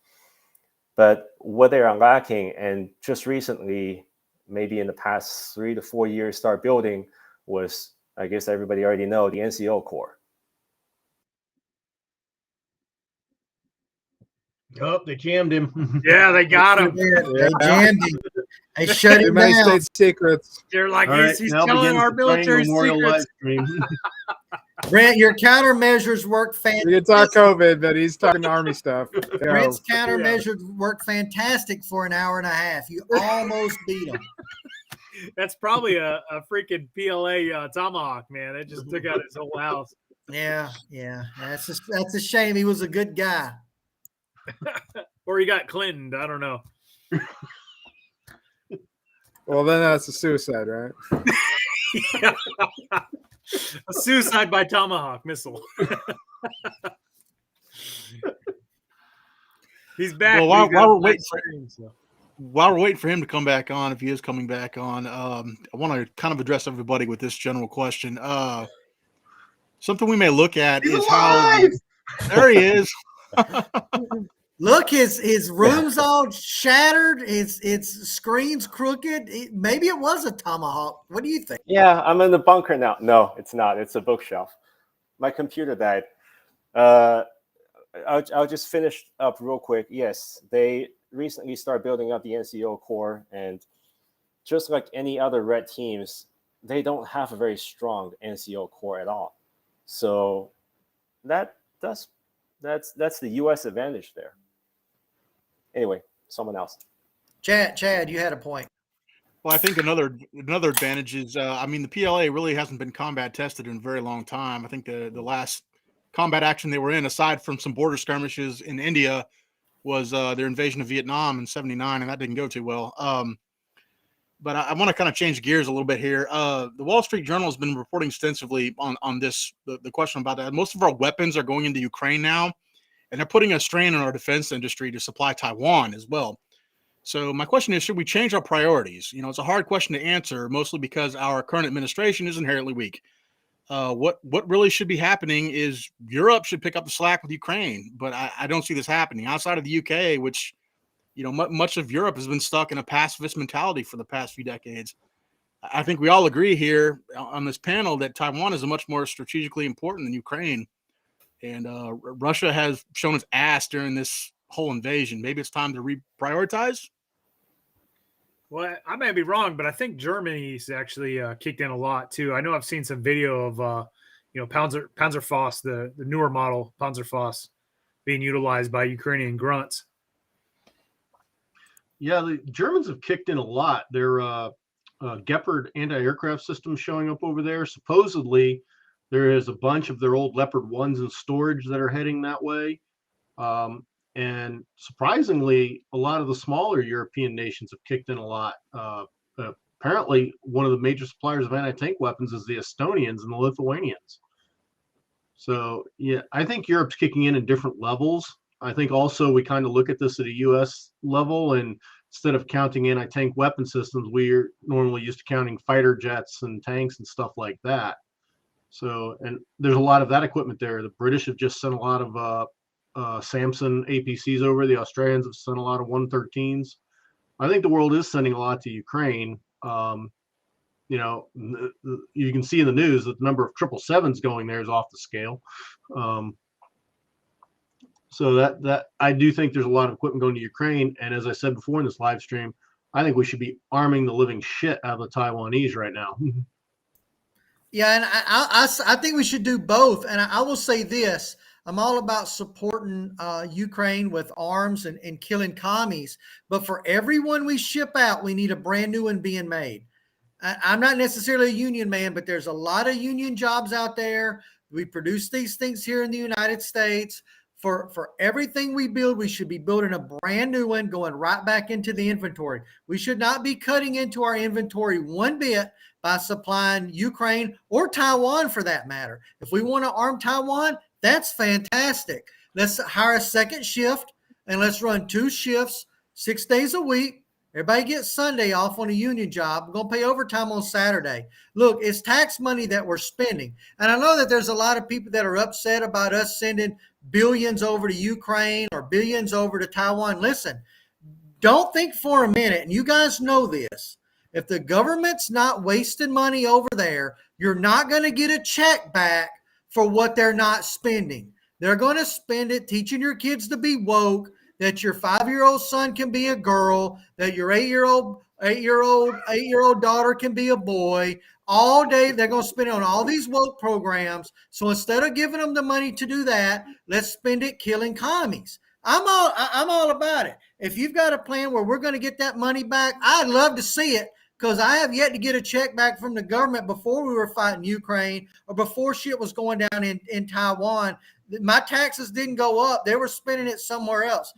But what they are lacking, and just recently, maybe in the past 3 to 4 years, start building, was, I guess everybody already know, the NCO Corps. Oh, they jammed him. Yeah, they got him. They jammed him. They shut Too him many down. state secrets. They're like, All right, he's now telling begins our the Triangle military Memorial secrets. live stream. Brent, your countermeasures work We can talk fantastic. COVID, but he's talking Army stuff. Brent's Go. countermeasures worked fantastic for an hour and a half. You almost beat him. That's probably a freaking PLA Tomahawk, man. It just took out his whole house. Yeah. That's a shame. He was a good guy. Or he got Clinton. I don't know. Well, then that's a suicide, right? Yeah. A suicide by Tomahawk missile. He's back. Well, while He's got we're a waiting nice for stream, so. While we're waiting for him to come back on, if he is coming back on, I want to kind of address everybody with this general question. Something we may look at He's is alive! how there he is. Look, his room's all shattered. Its screen's crooked. Maybe it was a Tomahawk. What do you think? Yeah, I'm in the bunker now. No, it's not. It's a bookshelf. My computer died. I'll just finish up real quick. Yes, they recently started building up the NCO core, and just like any other red teams, they don't have a very strong NCO core at all. So that's the U.S. advantage there. Anyway, someone else. Chad, you had a point. Well, I think another advantage is, the PLA really hasn't been combat tested in a very long time. I think the last combat action they were in, aside from some border skirmishes in India, was their invasion of Vietnam in '79, and that didn't go too well. But I want to kind of change gears a little bit here. The Wall Street Journal has been reporting extensively on this, the question about that. Most of our weapons are going into Ukraine now, and they're putting a strain on our defense industry to supply Taiwan as well. So my question is, should we change our priorities? It's a hard question to answer, mostly because our current administration is inherently weak. What really should be happening is Europe should pick up the slack with Ukraine, but I don't see this happening outside of the UK, which, much of Europe has been stuck in a pacifist mentality for the past few decades. I think we all agree here on this panel that Taiwan is much more strategically important than Ukraine. And Russia has shown its ass during this whole invasion. Maybe it's time to reprioritize. Well, I may be wrong, but I think Germany's actually kicked in a lot too. I know I've seen some video of Panzerfaust, the newer model Panzerfaust, being utilized by Ukrainian grunts. Yeah, the Germans have kicked in a lot. Their Gepard anti-aircraft system showing up over there. Supposedly, there is a bunch of their old Leopard 1s in storage that are heading that way. And surprisingly, a lot of the smaller European nations have kicked in a lot. Apparently, one of the major suppliers of anti-tank weapons is the Estonians and the Lithuanians. So, yeah, I think Europe's kicking in different levels. I think also we kind of look at this at a U.S. level, and instead of counting anti-tank weapon systems, we're normally used to counting fighter jets and tanks and stuff like that. So, and there's a lot of that equipment there. The British have just sent a lot of Samson APCs over. The Australians have sent a lot of 113s. I think the world is sending a lot to Ukraine. You can see in the news that the number of 777s going there is off the scale. So that I do think there's a lot of equipment going to Ukraine. And as I said before in this live stream, I think we should be arming the living shit out of the Taiwanese right now. Yeah, and I think we should do both. And I will say this. I'm all about supporting Ukraine with arms and killing commies. But for everyone we ship out, we need a brand new one being made. I'm not necessarily a union man, but there's a lot of union jobs out there. We produce these things here in the United States. For everything we build, we should be building a brand new one going right back into the inventory. We should not be cutting into our inventory one bit by supplying Ukraine or Taiwan for that matter. If we want to arm Taiwan, that's fantastic. Let's hire a second shift and let's run 2 shifts, 6 days a week. Everybody gets Sunday off on a union job. We're going to pay overtime on Saturday. Look, it's tax money that we're spending. And I know that there's a lot of people that are upset about us sending billions over to Ukraine or billions over to Taiwan. Listen, don't think for a minute, and you guys know this. If the government's not wasting money over there, you're not going to get a check back for what they're not spending. They're going to spend it teaching your kids to be woke. that your 5-year-old son can be a girl, that your 8-year-old daughter can be a boy. All day they're going to spend it on all these woke programs. So instead of giving them the money to do that, let's spend it killing commies. I'm all about it. If you've got a plan where we're going to get that money back, I'd love to see it, because I have yet to get a check back from the government before we were fighting Ukraine or before shit was going down in Taiwan. My taxes didn't go up. They were spending it somewhere else.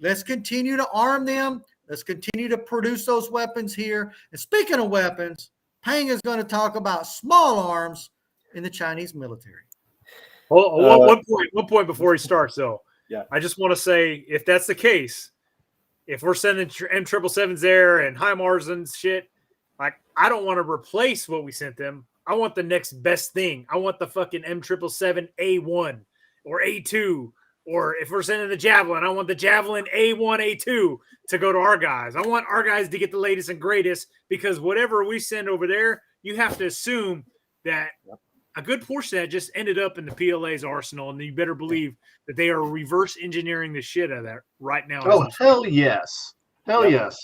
Let's continue to arm them. Let's continue to produce those weapons here. And speaking of weapons, Pang is going to talk about small arms in the Chinese military. Well, one point before he starts, though. Yeah. I just want to say, if that's the case, if we're sending M777s there and HIMARS and shit, like, I don't want to replace what we sent them. I want the next best thing. I want the fucking M777A1 or A2. Or if we're sending the Javelin, I want the Javelin A1, A2 to go to our guys. I want our guys to get the latest and greatest, because whatever we send over there, you have to assume that a good portion of that just ended up in the PLA's arsenal, and you better believe that they are reverse engineering the shit out of that right now. Oh, hell yes. Hell yes.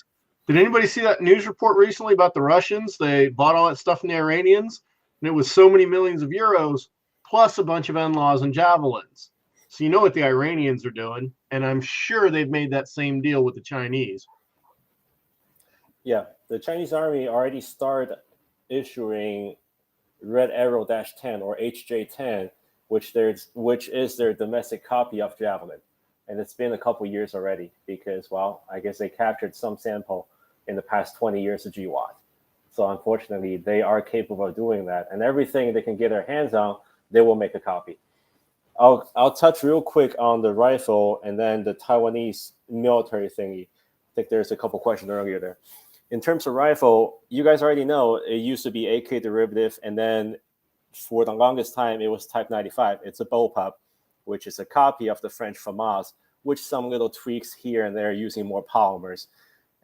Did anybody see that news report recently about the Russians? They bought all that stuff from the Iranians, and it was so many millions of euros, plus a bunch of NLAWs and Javelins. So you know what the Iranians are doing, and I'm sure they've made that same deal with the Chinese. Yeah, the Chinese army already started issuing Red Arrow -10 or HJ-10, which is their domestic copy of Javelin. And it's been a couple years already because, well, I guess they captured some sample in the past 20 years of GWAT. So unfortunately, they are capable of doing that. And everything they can get their hands on, they will make a copy. I'll touch real quick on the rifle and then the Taiwanese military thingy. I think there's a couple questions earlier there. In terms of rifle, you guys already know it used to be AK derivative, and then for the longest time it was Type 95. It's a bullpup, which is a copy of the French FAMAS, with some little tweaks here and there using more polymers.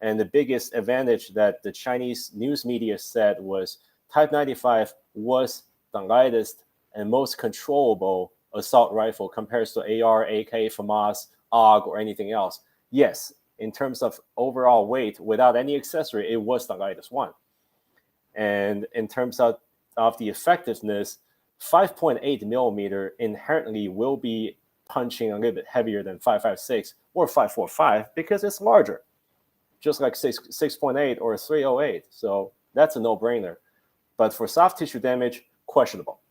And the biggest advantage that the Chinese news media said was Type 95 was the lightest and most controllable assault rifle compared to AR, AK, FAMAS, AUG, or anything else. Yes, in terms of overall weight, without any accessory, it was the lightest one. And in terms of the effectiveness, 5.8 millimeter inherently will be punching a little bit heavier than 5.56 or 5.45 because it's larger, just like 6.8 or 3.08. So that's a no-brainer. But for soft tissue damage, questionable.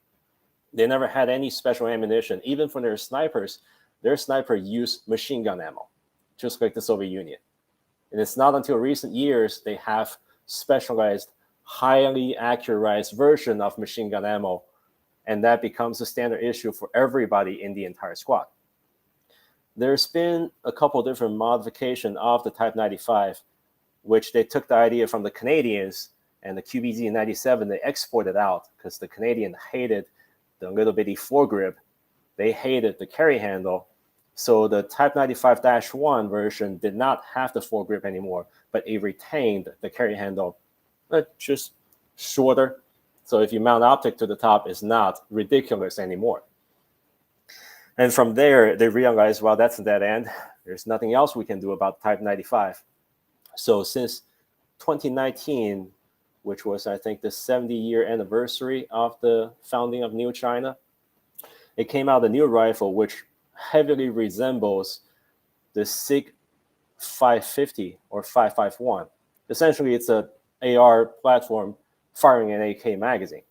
They never had any special ammunition. Even for their snipers, their sniper used machine gun ammo, just like the Soviet Union. And it's not until recent years they have specialized, highly accurized version of machine gun ammo, and that becomes a standard issue for everybody in the entire squad. There's been a couple different modifications of the Type 95, which they took the idea from the Canadians, and the QBZ-97 they exported out because the Canadian hated the little bitty foregrip. They hated the carry handle. So the Type 95-1 version did not have the foregrip anymore, but it retained the carry handle, just shorter. So if you mount optic to the top, it's not ridiculous anymore. And from there, they realized, well, that's a dead end. There's nothing else we can do about Type 95. So since 2019, which was, I think, the 70-year anniversary of the founding of New China, it came out a new rifle which heavily resembles the SIG 550 or 551. Essentially, it's an AR platform firing an AK magazine.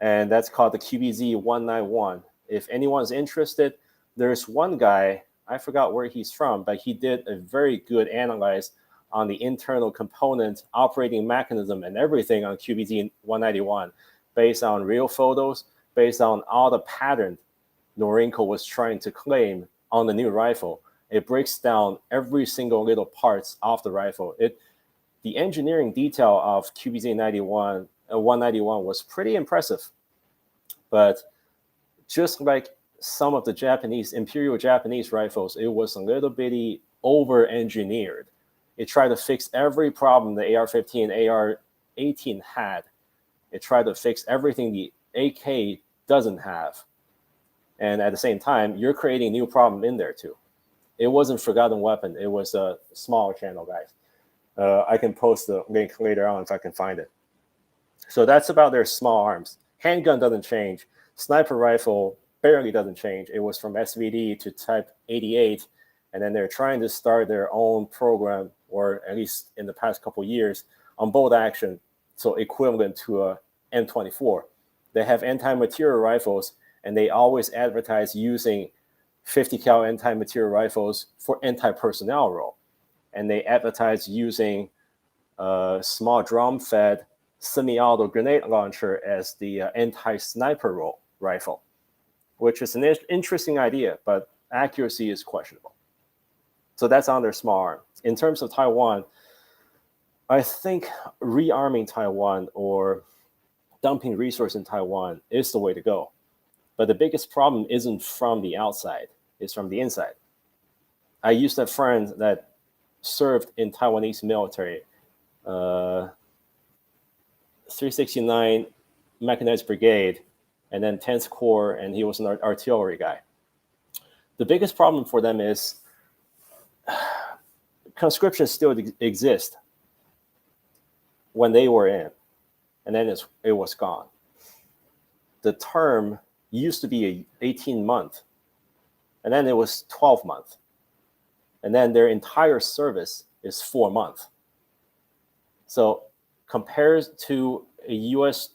And that's called the QBZ-191. If anyone's interested, there's one guy, I forgot where he's from, but he did a very good analyze on the internal component, operating mechanism, and everything on QBZ-191 based on real photos, based on all the pattern Norinco was trying to claim on the new rifle. It breaks down every single little parts of the rifle. The engineering detail of QBZ-191 was pretty impressive. But just like some of the Imperial Japanese rifles, it was a little bitty over-engineered. It tried to fix every problem the AR-15 and AR-18 had. It tried to fix everything the AK doesn't have. And at the same time, you're creating a new problem in there too. It wasn't Forgotten Weapon. It was a smaller channel, guys. I can post the link later on if I can find it. So that's about their small arms. Handgun doesn't change. Sniper rifle barely doesn't change. It was from SVD to Type 88, and then they're trying to start their own program, or at least in the past couple of years, on bolt action, so equivalent to a M24. They have anti-material rifles, and they always advertise using 50 cal anti-material rifles for anti-personnel role. And they advertise using a small drum-fed semi-auto grenade launcher as the anti-sniper rifle, which is an interesting idea, but accuracy is questionable. So that's on their small arm. In terms of Taiwan, I think rearming Taiwan or dumping resource in Taiwan is the way to go. But the biggest problem isn't from the outside, it's from the inside. I used to have friends that served in Taiwanese military, 369 Mechanized Brigade, and then 10th Corps, and he was an artillery guy. The biggest problem for them is conscription still exists when they were in, and then it was gone. The term used to be 18-month, and then it was 12-month. And then their entire service is 4 months. So compared to a US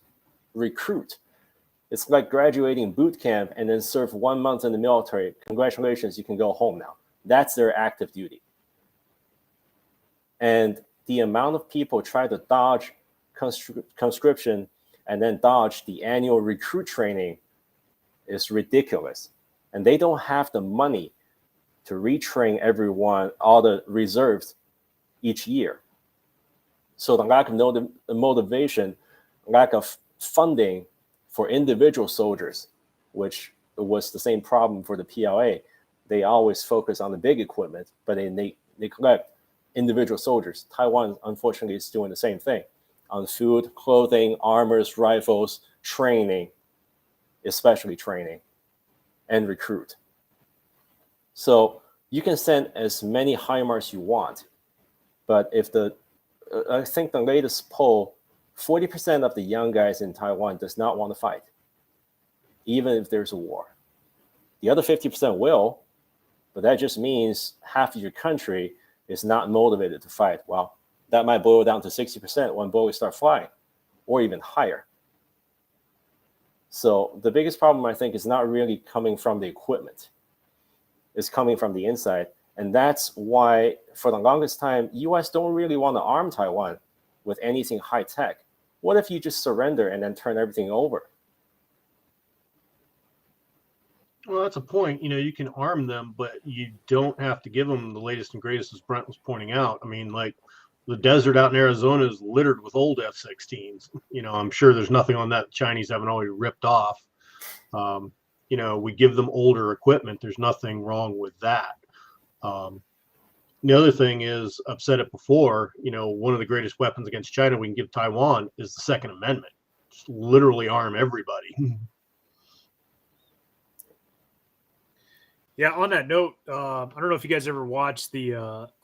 recruit, it's like graduating boot camp and then serve 1 month in the military. Congratulations, you can go home now. That's their active duty. And the amount of people try to dodge conscription and then dodge the annual recruit training is ridiculous. And they don't have the money to retrain everyone, all the reserves each year. So the lack of motivation, lack of funding for individual soldiers, which was the same problem for the PLA. They always focus on the big equipment, but they neglect individual soldiers. Taiwan, unfortunately, is doing the same thing on food, clothing, armors, rifles, training, especially training, and recruit. So you can send as many HIMARS you want, but if I think the latest poll, 40% of the young guys in Taiwan does not want to fight, even if there's a war. The other 50% will, but that just means half of your country is not motivated to fight. Well, that might boil down to 60% when bullets start flying, or even higher. So the biggest problem, I think, is not really coming from the equipment. It's coming from the inside. And that's why, for the longest time, US don't really want to arm Taiwan with anything high tech. What if you just surrender and then turn everything over? Well, that's a point. You can arm them, but you don't have to give them the latest and greatest, as Brent was pointing out. I mean, like the desert out in Arizona is littered with old F-16s. I'm sure there's nothing on that the Chinese haven't already ripped off. We give them older equipment. There's nothing wrong with that. The other thing is, I've said it before, one of the greatest weapons against China we can give Taiwan is the Second Amendment. Just literally arm everybody. Yeah, on that note, I don't know if you guys ever watched the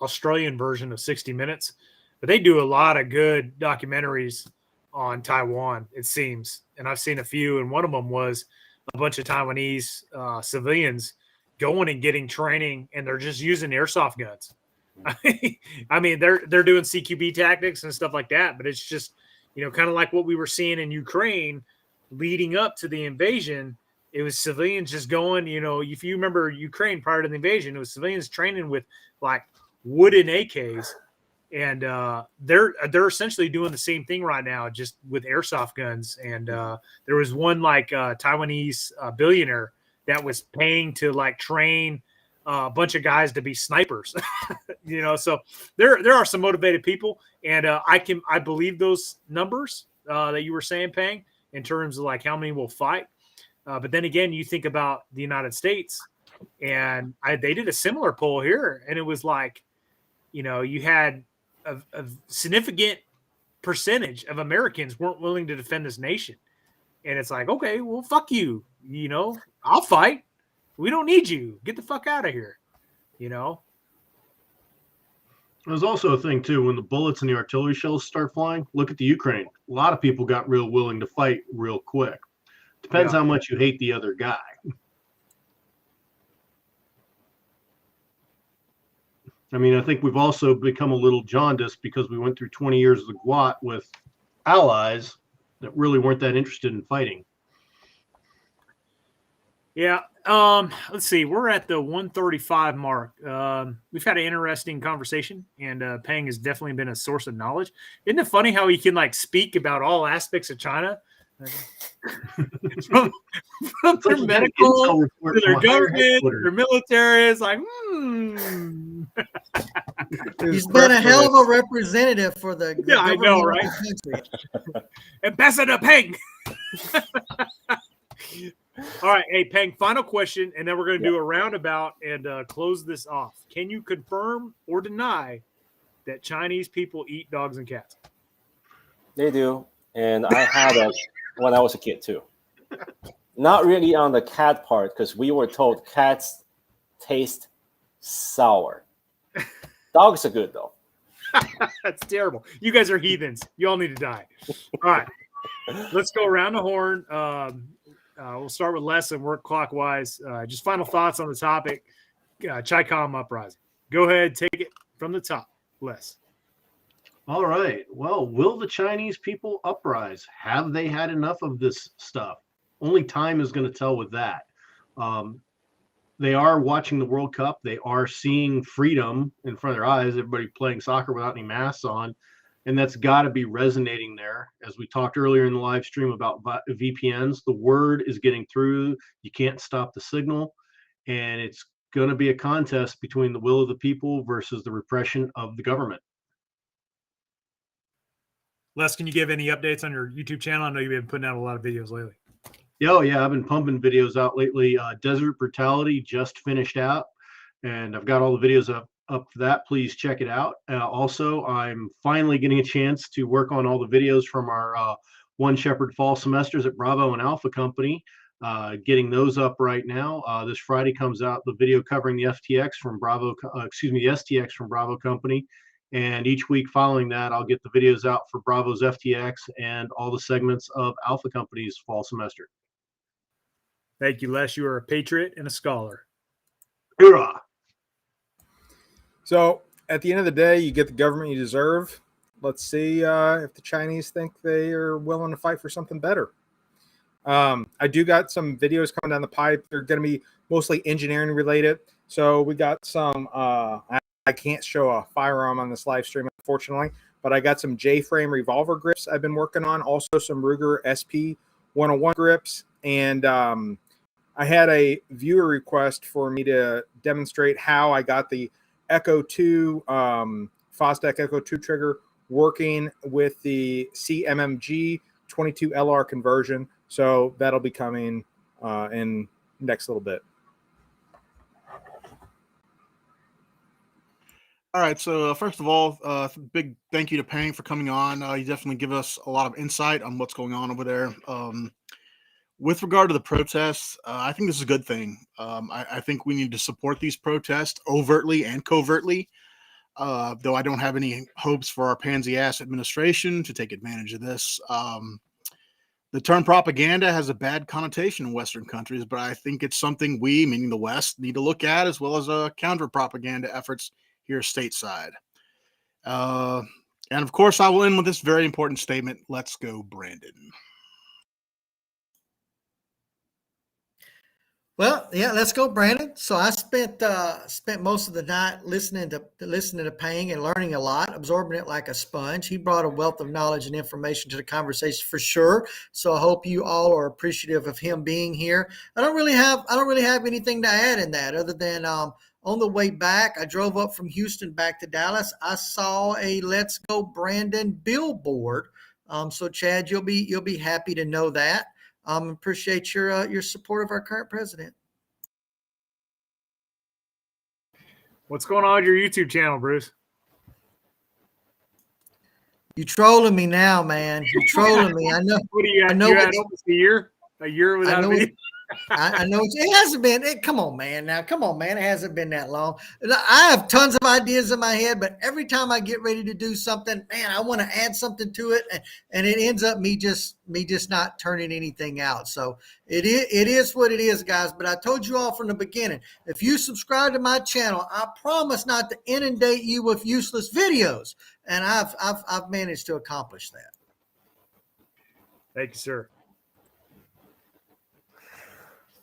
Australian version of 60 Minutes, but they do a lot of good documentaries on Taiwan, it seems. And I've seen a few, and one of them was a bunch of Taiwanese civilians going and getting training, and they're just using airsoft guns. I mean, they're doing CQB tactics and stuff like that, but it's just, kind of like what we were seeing in Ukraine leading up to the invasion. It was civilians just going, if you remember Ukraine prior to the invasion, it was civilians training with like wooden AKs, and they're essentially doing the same thing right now, just with airsoft guns. And there was one like Taiwanese billionaire that was paying to like train a bunch of guys to be snipers, So there are some motivated people, and I believe those numbers that you were saying, Pang, in terms of like how many will fight. But then again, you think about the United States, and they did a similar poll here, and it was like, you had a significant percentage of Americans weren't willing to defend this nation. And it's like, okay, well, fuck you. I'll fight. We don't need you. Get the fuck out of here. You know, There's also a thing too when the bullets and the artillery shells start flying. Look at the Ukraine. A lot of people got real willing to fight real quick. Depends Yeah. how much you hate the other guy. I mean, I think we've also become a little jaundiced because we went through 20 years of the GWOT with allies that really weren't that interested in fighting. Yeah. Let's see. We're at the 135 mark. We've had an interesting conversation, and Peng has definitely been a source of knowledge. Isn't it funny how he can like speak about all aspects of China? from their medical to their government, their military. It's like, He's been a hell of a representative for the yeah, I know, government right? of the country. Ambassador Peng. All right, hey Peng, final question, and then we're going to do a roundabout and close this off. Can you confirm or deny that Chinese people eat dogs and cats? They do, and I had it when I was a kid too. Not really on the cat part, because we were told cats taste sour. Dogs are good though. That's terrible. You guys are heathens. You all need to die. All right, let's go around the horn. We'll start with Les and work clockwise. Just final thoughts on the topic. Chicom uprising. Go ahead, take it from the top, Les. All right. Well, will the Chinese people uprise? Have they had enough of this stuff? Only time is going to tell with that. They are watching the World Cup. They are seeing freedom in front of their eyes. Everybody playing soccer without any masks on. And that's got to be resonating there. As we talked earlier in the live stream about VPNs, the word is getting through. You can't stop the signal. And it's going to be a contest between the will of the people versus the repression of the government. Les, can you give any updates on your YouTube channel? I know you've been putting out a lot of videos lately. Oh, yeah. I've been pumping videos out lately. Desert Brutality just finished out, and I've got all the videos up for that. Please check it out. Also, I'm finally getting a chance to work on all the videos from our One Shepherd fall semesters at Bravo and Alpha Company. Getting those up right now. This Friday comes out the video covering the FTX from Bravo, the STX from Bravo Company. And each week following that, I'll get the videos out for Bravo's FTX and all the segments of Alpha Company's fall semester. Thank you, Les. You are a patriot and a scholar. Hoorah! So at the end of the day, you get the government you deserve. Let's see if the Chinese think they are willing to fight for something better. I do got some videos coming down the pipe. They're going to be mostly engineering related. So we got some, I can't show a firearm on this live stream, unfortunately, but I got some J-frame revolver grips I've been working on. Also some Ruger SP 101 grips. And I had a viewer request for me to demonstrate how I got the Echo 2, Fostech Echo 2 trigger working with the CMMG 22 LR conversion. So that'll be coming in next little bit. All right. So first of all, big thank you to Peng for coming on. You definitely give us a lot of insight on what's going on over there. With regard to the protests, I think this is a good thing. I think we need to support these protests overtly and covertly, though I don't have any hopes for our pansy-ass administration to take advantage of this. The term propaganda has a bad connotation in Western countries, but I think it's something we, meaning the West, need to look at, as well as counter-propaganda efforts here stateside. And of course, I will end with this very important statement. Let's go, Brandon. Well, yeah, let's go, Brandon. So I spent most of the night listening to Peng and learning a lot, absorbing it like a sponge. He brought a wealth of knowledge and information to the conversation for sure. So I hope you all are appreciative of him being here. I don't really have anything to add in that other than on the way back, I drove up from Houston back to Dallas. I saw a "Let's Go Brandon" billboard. So Chad, you'll be happy to know that. Appreciate your support of our current president. What's going on with your YouTube channel, Bruce? You trolling me now, man. You trolling me. I know. What do you? I know You had almost a year without a video. I know it hasn't been. Come on, man. Now, come on, man. It hasn't been that long. I have tons of ideas in my head, but every time I get ready to do something, man, I want to add something to it, and it ends up me just not turning anything out. So it is what it is, guys. But I told you all from the beginning, if you subscribe to my channel, I promise not to inundate you with useless videos, and I've managed to accomplish that. Thank you, sir.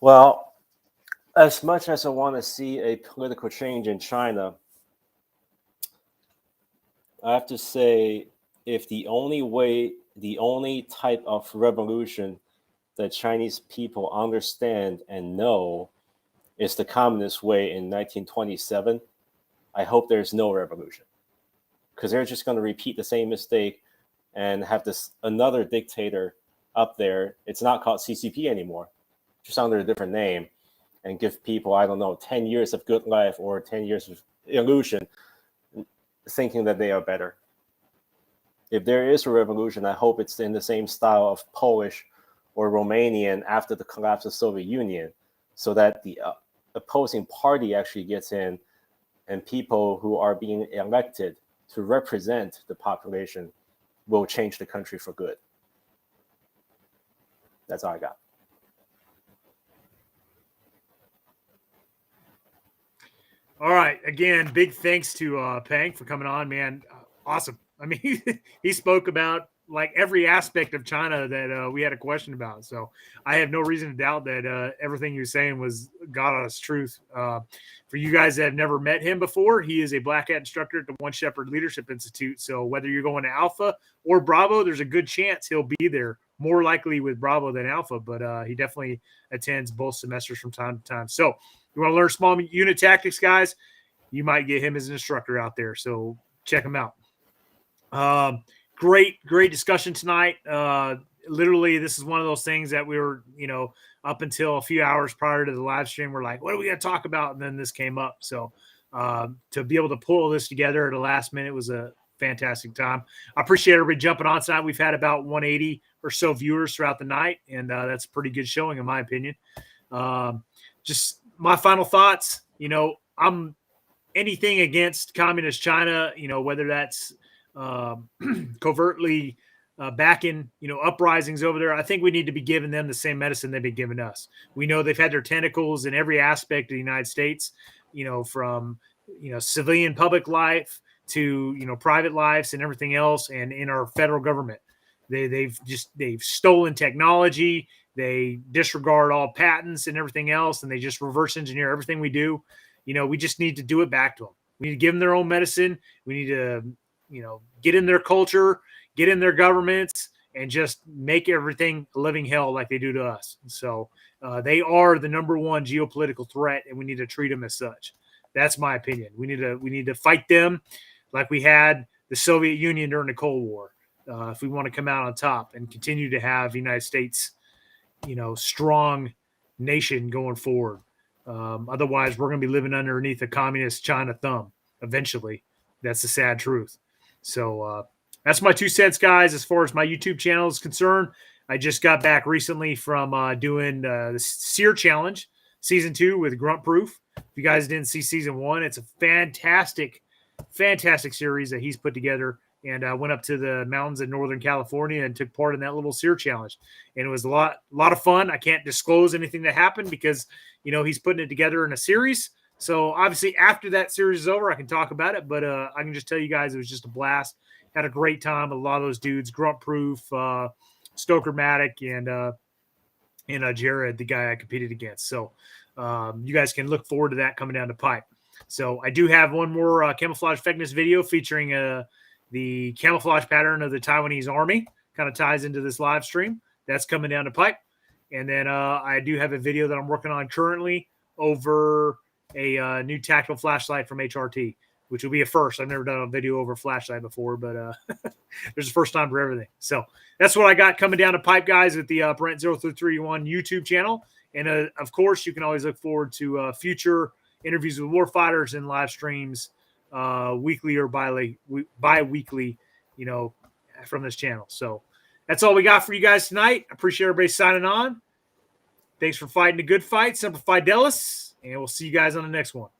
Well, as much as I want to see a political change in China, I have to say, if the only type of revolution that Chinese people understand and know is the communist way in 1927, I hope there's no revolution, because they're just going to repeat the same mistake and have another dictator up there. It's not called CCP anymore, just under a different name, and give people, I don't know, 10 years of good life or 10 years of illusion, thinking that they are better. If there is a revolution, I hope it's in the same style of Polish or Romanian after the collapse of the Soviet Union, so that the opposing party actually gets in, and people who are being elected to represent the population will change the country for good. That's all I got. All right. Again, big thanks to Peng for coming on, man. Awesome. I mean, he spoke about like every aspect of China that we had a question about. So I have no reason to doubt that everything he was saying was God honest truth. For you guys that have never met him before, he is a black hat instructor at the One Shepherd Leadership Institute. So whether you're going to Alpha or Bravo, there's a good chance he'll be there. More likely with Bravo than Alpha, but he definitely attends both semesters from time to time. So you want to learn small unit tactics, guys, you might get him as an instructor out there. So check him out. Great discussion tonight. Literally, this is one of those things that we were, up until a few hours prior to the live stream, we're like, what are we going to talk about? And then this came up. So to be able to pull this together at the last minute was a fantastic time. I appreciate everybody jumping on tonight. We've had about 180 or so viewers throughout the night, and that's a pretty good showing in my opinion. Just my final thoughts, I'm anything against communist China, whether that's covertly backing, uprisings over there. I think we need to be giving them the same medicine they've been giving us. We know they've had their tentacles in every aspect of the United States, from, civilian public life to, private lives and everything else. And in our federal government, they've stolen technology. They disregard all patents and everything else, and they just reverse engineer everything we do. We just need to do it back to them. We need to give them their own medicine. We need to, get in their culture, get in their governments, and just make everything a living hell like they do to us. So they are the number one geopolitical threat, and we need to treat them as such. That's my opinion. We need to fight them like we had the Soviet Union during the Cold War. If we want to come out on top and continue to have the United States, strong nation going forward. Otherwise, we're going to be living underneath a communist China thumb eventually. That's the sad truth. So that's my 2 cents, guys, as far as my YouTube channel is concerned. I just got back recently from doing the Sear Challenge Season 2 with Grunt Proof. If you guys didn't see Season 1, it's a fantastic series that he's put together. And I went up to the mountains in Northern California and took part in that little Sear Challenge. And it was a lot of fun. I can't disclose anything that happened because, he's putting it together in a series. So obviously after that series is over, I can talk about it. But I can just tell you guys it was just a blast. Had a great time with a lot of those dudes, Grunt Proof, Stoker-Matic, and Jared, the guy I competed against. So you guys can look forward to that coming down the pipe. So I do have one more camouflage effectiveness video featuring the camouflage pattern of the Taiwanese army. Kind of ties into this live stream. That's coming down the pipe. And then I do have a video that I'm working on currently over a new tactical flashlight from HRT, which will be a first. I've never done a video over a flashlight before, but there's a first time for everything. So that's what I got coming down the pipe, guys, with the Brent0331 YouTube channel. And of course, you can always look forward to future interviews with warfighters and live streams weekly or bi-weekly, from this channel. So that's all we got for you guys tonight. I appreciate everybody signing on. Thanks for fighting a good fight. Semper Fidelis, and we'll see you guys on the next one.